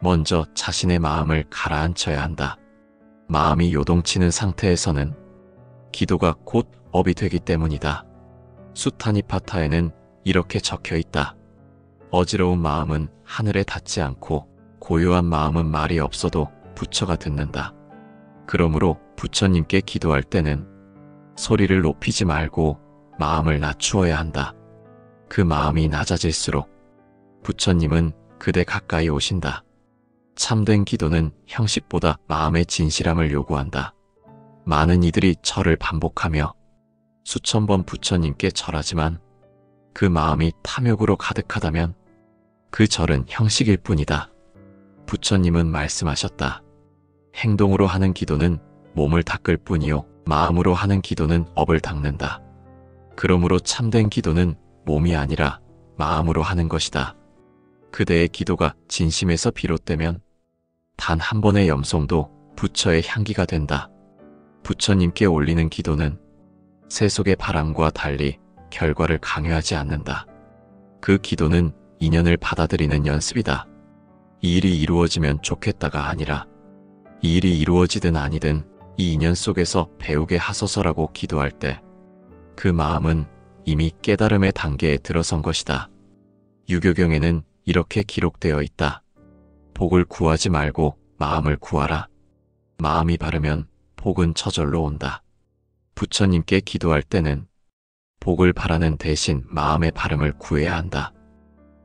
먼저 자신의 마음을 가라앉혀야 한다. 마음이 요동치는 상태에서는 기도가 곧 업이 되기 때문이다. 수타니파타에는 이렇게 적혀 있다. 어지러운 마음은 하늘에 닿지 않고 고요한 마음은 말이 없어도 부처가 듣는다. 그러므로 부처님께 기도할 때는 소리를 높이지 말고 마음을 낮추어야 한다. 그 마음이 낮아질수록 부처님은 그대 가까이 오신다. 참된 기도는 형식보다 마음의 진실함을 요구한다. 많은 이들이 절을 반복하며 수천 번 부처님께 절하지만 그 마음이 탐욕으로 가득하다면 그 절은 형식일 뿐이다. 부처님은 말씀하셨다. 행동으로 하는 기도는 몸을 닦을 뿐이요 마음으로 하는 기도는 업을 닦는다. 그러므로 참된 기도는 몸이 아니라 마음으로 하는 것이다. 그대의 기도가 진심에서 비롯되면 단 한 번의 염송도 부처의 향기가 된다. 부처님께 올리는 기도는 세속의 바람과 달리 결과를 강요하지 않는다. 그 기도는 인연을 받아들이는 연습이다. 이 일이 이루어지면 좋겠다가 아니라 이 일이 이루어지든 아니든 이 인연 속에서 배우게 하소서라고 기도할 때 그 마음은 이미 깨달음의 단계에 들어선 것이다. 유교경에는 이렇게 기록되어 있다. 복을 구하지 말고 마음을 구하라. 마음이 바르면 복은 저절로 온다. 부처님께 기도할 때는 복을 바라는 대신 마음의 바름을 구해야 한다.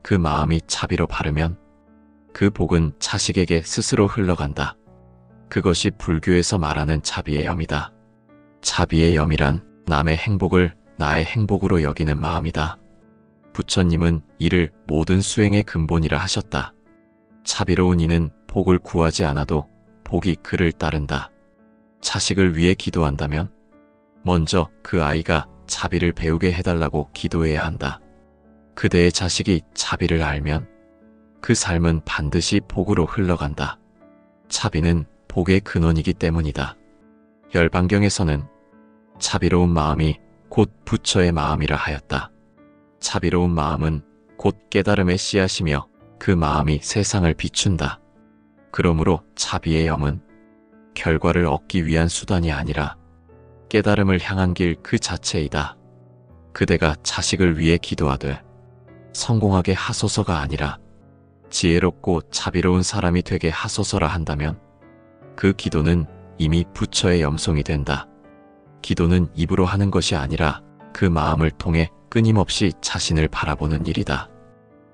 그 마음이 자비로 바르면 그 복은 자식에게 스스로 흘러간다. 그것이 불교에서 말하는 자비의 염이다. 자비의 염이란 남의 행복을 나의 행복으로 여기는 마음이다. 부처님은 이를 모든 수행의 근본이라 하셨다. 자비로운 이는 복을 구하지 않아도 복이 그를 따른다. 자식을 위해 기도한다면 먼저 그 아이가 자비를 배우게 해달라고 기도해야 한다. 그대의 자식이 자비를 알면 그 삶은 반드시 복으로 흘러간다. 자비는 복의 근원이기 때문이다. 열반경에서는 자비로운 마음이 곧 부처의 마음이라 하였다. 자비로운 마음은 곧 깨달음의 씨앗이며 그 마음이 세상을 비춘다. 그러므로 자비의 염은 결과를 얻기 위한 수단이 아니라 깨달음을 향한 길 그 자체이다. 그대가 자식을 위해 기도하되 성공하게 하소서가 아니라 지혜롭고 자비로운 사람이 되게 하소서라 한다면 그 기도는 이미 부처의 염송이 된다. 기도는 입으로 하는 것이 아니라 그 마음을 통해 끊임없이 자신을 바라보는 일이다.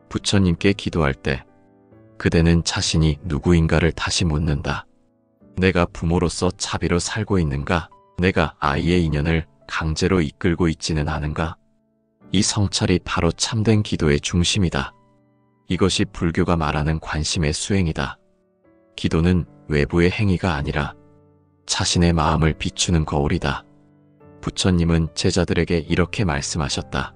부처님께 기도할 때 그대는 자신이 누구인가를 다시 묻는다. 내가 부모로서 자비로 살고 있는가? 내가 아이의 인연을 강제로 이끌고 있지는 않은가? 이 성찰이 바로 참된 기도의 중심이다. 이것이 불교가 말하는 관심의 수행이다. 기도는 외부의 행위가 아니라 자신의 마음을 비추는 거울이다. 부처님은 제자들에게 이렇게 말씀하셨다.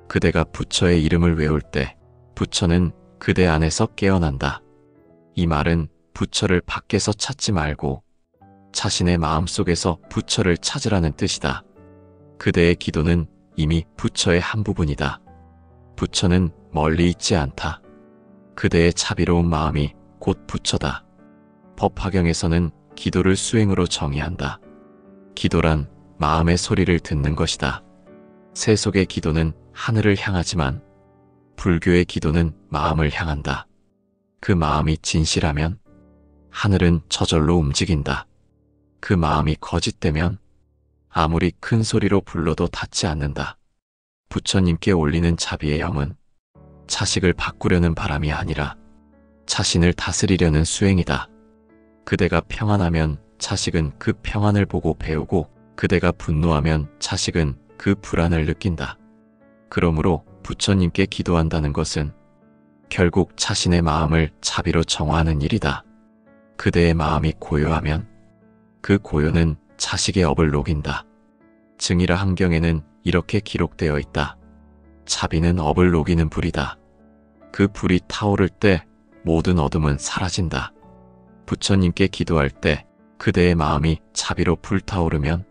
그대가 부처의 이름을 외울 때 부처는 그대 안에서 깨어난다. 이 말은 부처를 밖에서 찾지 말고 자신의 마음속에서 부처를 찾으라는 뜻이다. 그대의 기도는 이미 부처의 한 부분이다. 부처는 멀리 있지 않다. 그대의 자비로운 마음이 곧 부처다. 법화경에서는 기도를 수행으로 정의한다. 기도란 마음의 소리를 듣는 것이다. 세속의 기도는 하늘을 향하지만 불교의 기도는 마음을 향한다. 그 마음이 진실하면 하늘은 저절로 움직인다. 그 마음이 거짓되면 아무리 큰 소리로 불러도 닿지 않는다. 부처님께 올리는 자비의 염은 자식을 바꾸려는 바람이 아니라 자신을 다스리려는 수행이다. 그대가 평안하면 자식은 그 평안을 보고 배우고 그대가 분노하면 자식은 그 불안을 느낀다. 그러므로 부처님께 기도한다는 것은 결국 자신의 마음을 자비로 정화하는 일이다. 그대의 마음이 고요하면 그 고요는 자식의 업을 녹인다. 증이라 한경에는 이렇게 기록되어 있다. 자비는 업을 녹이는 불이다. 그 불이 타오를 때 모든 어둠은 사라진다. 부처님께 기도할 때 그대의 마음이 자비로 불타오르면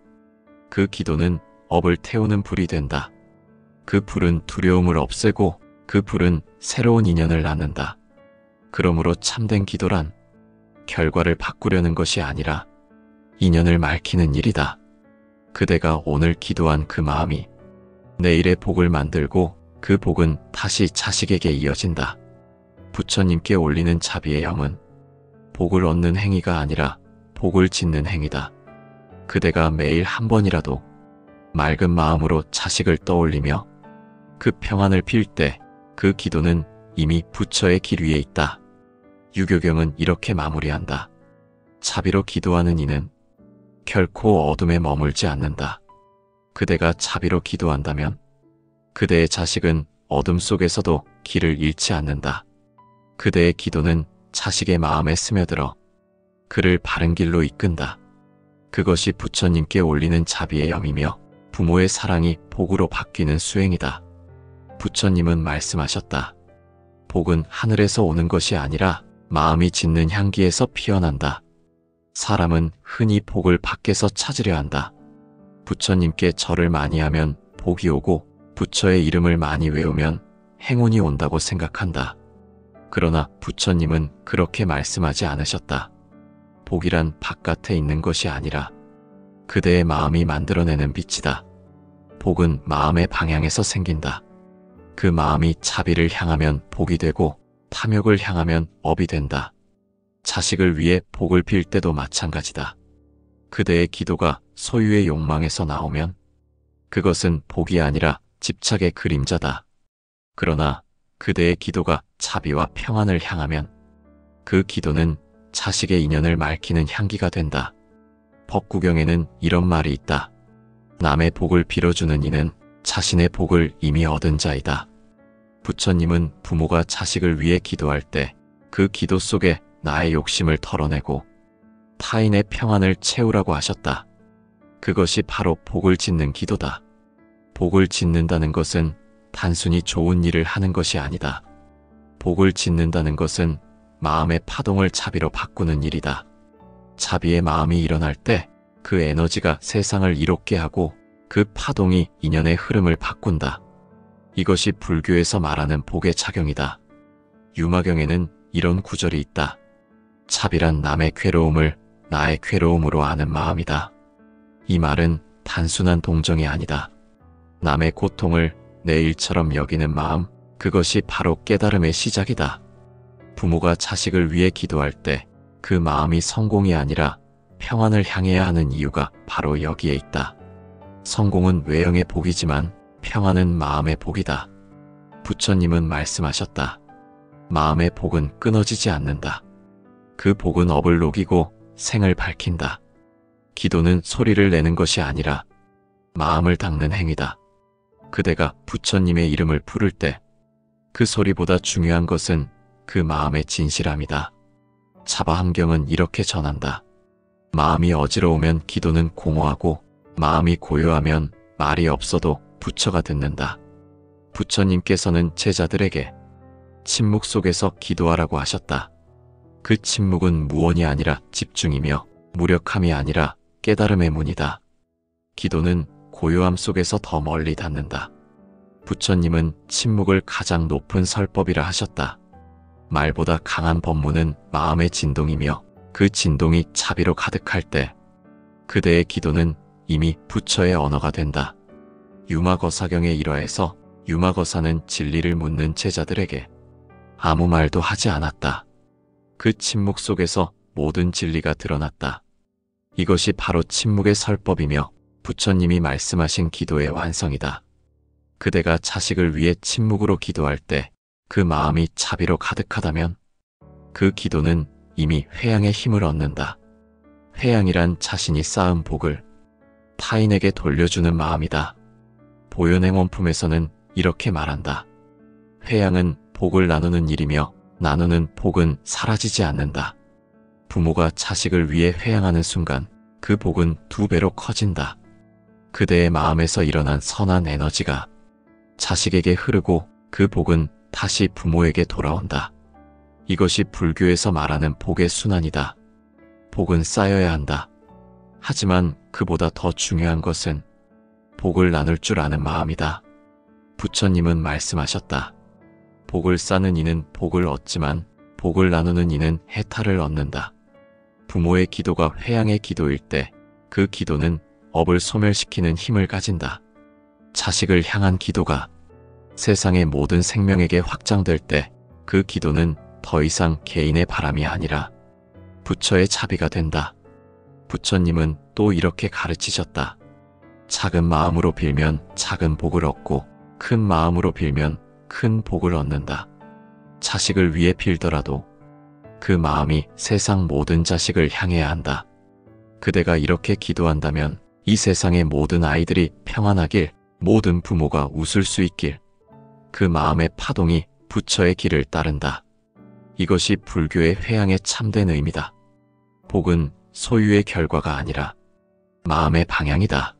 그 기도는 업을 태우는 불이 된다. 그 불은 두려움을 없애고 그 불은 새로운 인연을 낳는다. 그러므로 참된 기도란 결과를 바꾸려는 것이 아니라 인연을 맑히는 일이다. 그대가 오늘 기도한 그 마음이 내일의 복을 만들고 그 복은 다시 자식에게 이어진다. 부처님께 올리는 자비의 염은 복을 얻는 행위가 아니라 복을 짓는 행위다. 그대가 매일 한 번이라도 맑은 마음으로 자식을 떠올리며 그 평안을 빌 때 그 기도는 이미 부처의 길 위에 있다. 유교경은 이렇게 마무리한다. 자비로 기도하는 이는 결코 어둠에 머물지 않는다. 그대가 자비로 기도한다면 그대의 자식은 어둠 속에서도 길을 잃지 않는다. 그대의 기도는 자식의 마음에 스며들어 그를 바른 길로 이끈다. 그것이 부처님께 올리는 자비의 염이며 부모의 사랑이 복으로 바뀌는 수행이다. 부처님은 말씀하셨다. 복은 하늘에서 오는 것이 아니라 마음이 짓는 향기에서 피어난다. 사람은 흔히 복을 밖에서 찾으려 한다. 부처님께 절을 많이 하면 복이 오고 부처의 이름을 많이 외우면 행운이 온다고 생각한다. 그러나 부처님은 그렇게 말씀하지 않으셨다. 복이란 바깥에 있는 것이 아니라 그대의 마음이 만들어내는 빛이다. 복은 마음의 방향에서 생긴다. 그 마음이 자비를 향하면 복이 되고 탐욕을 향하면 업이 된다. 자식을 위해 복을 빌 때도 마찬가지다. 그대의 기도가 소유의 욕망에서 나오면 그것은 복이 아니라 집착의 그림자다. 그러나 그대의 기도가 자비와 평안을 향하면 그 기도는 자식의 인연을 맑히는 향기가 된다. 법구경에는 이런 말이 있다. 남의 복을 빌어주는 이는 자신의 복을 이미 얻은 자이다. 부처님은 부모가 자식을 위해 기도할 때 그 기도 속에 나의 욕심을 털어내고 타인의 평안을 채우라고 하셨다. 그것이 바로 복을 짓는 기도다. 복을 짓는다는 것은 단순히 좋은 일을 하는 것이 아니다. 복을 짓는다는 것은 마음의 파동을 자비로 바꾸는 일이다. 자비의 마음이 일어날 때 그 에너지가 세상을 이롭게 하고 그 파동이 인연의 흐름을 바꾼다. 이것이 불교에서 말하는 복의 작용이다. 유마경에는 이런 구절이 있다. 자비란 남의 괴로움을 나의 괴로움으로 아는 마음이다. 이 말은 단순한 동정이 아니다. 남의 고통을 내 일처럼 여기는 마음, 그것이 바로 깨달음의 시작이다. 부모가 자식을 위해 기도할 때 그 마음이 성공이 아니라 평안을 향해야 하는 이유가 바로 여기에 있다. 성공은 외형의 복이지만 평안은 마음의 복이다. 부처님은 말씀하셨다. 마음의 복은 끊어지지 않는다. 그 복은 업을 녹이고 생을 밝힌다. 기도는 소리를 내는 것이 아니라 마음을 닦는 행위다. 그대가 부처님의 이름을 부를 때 그 소리보다 중요한 것은 그 마음의 진실함이다. 차바함경은 이렇게 전한다. 마음이 어지러우면 기도는 공허하고 마음이 고요하면 말이 없어도 부처가 듣는다. 부처님께서는 제자들에게 침묵 속에서 기도하라고 하셨다. 그 침묵은 무언이 아니라 집중이며 무력함이 아니라 깨달음의 문이다. 기도는 고요함 속에서 더 멀리 닿는다. 부처님은 침묵을 가장 높은 설법이라 하셨다. 말보다 강한 법문은 마음의 진동이며 그 진동이 자비로 가득할 때 그대의 기도는 이미 부처의 언어가 된다. 유마거사경의 일화에서 유마거사는 진리를 묻는 제자들에게 아무 말도 하지 않았다. 그 침묵 속에서 모든 진리가 드러났다. 이것이 바로 침묵의 설법이며 부처님이 말씀하신 기도의 완성이다. 그대가 자식을 위해 침묵으로 기도할 때 그 마음이 자비로 가득하다면 그 기도는 이미 회양의 힘을 얻는다. 회양이란 자신이 쌓은 복을 타인에게 돌려주는 마음이다. 보현행원품에서는 이렇게 말한다. 회양은 복을 나누는 일이며 나누는 복은 사라지지 않는다. 부모가 자식을 위해 회양하는 순간 그 복은 2배로 커진다. 그대의 마음에서 일어난 선한 에너지가 자식에게 흐르고 그 복은 다시 부모에게 돌아온다. 이것이 불교에서 말하는 복의 순환이다. 복은 쌓여야 한다. 하지만 그보다 더 중요한 것은 복을 나눌 줄 아는 마음이다. 부처님은 말씀하셨다. 복을 쌓는 이는 복을 얻지만 복을 나누는 이는 해탈을 얻는다. 부모의 기도가 회양의 기도일 때 그 기도는 업을 소멸시키는 힘을 가진다. 자식을 향한 기도가 세상의 모든 생명에게 확장될 때 그 기도는 더 이상 개인의 바람이 아니라 부처의 자비가 된다. 부처님은 또 이렇게 가르치셨다. 작은 마음으로 빌면 작은 복을 얻고 큰 마음으로 빌면 큰 복을 얻는다. 자식을 위해 빌더라도 그 마음이 세상 모든 자식을 향해야 한다. 그대가 이렇게 기도한다면 이 세상의 모든 아이들이 평안하길, 모든 부모가 웃을 수 있길, 그 마음의 파동이 부처의 길을 따른다. 이것이 불교의 회양의 참된 의미다. 복은 소유의 결과가 아니라 마음의 방향이다.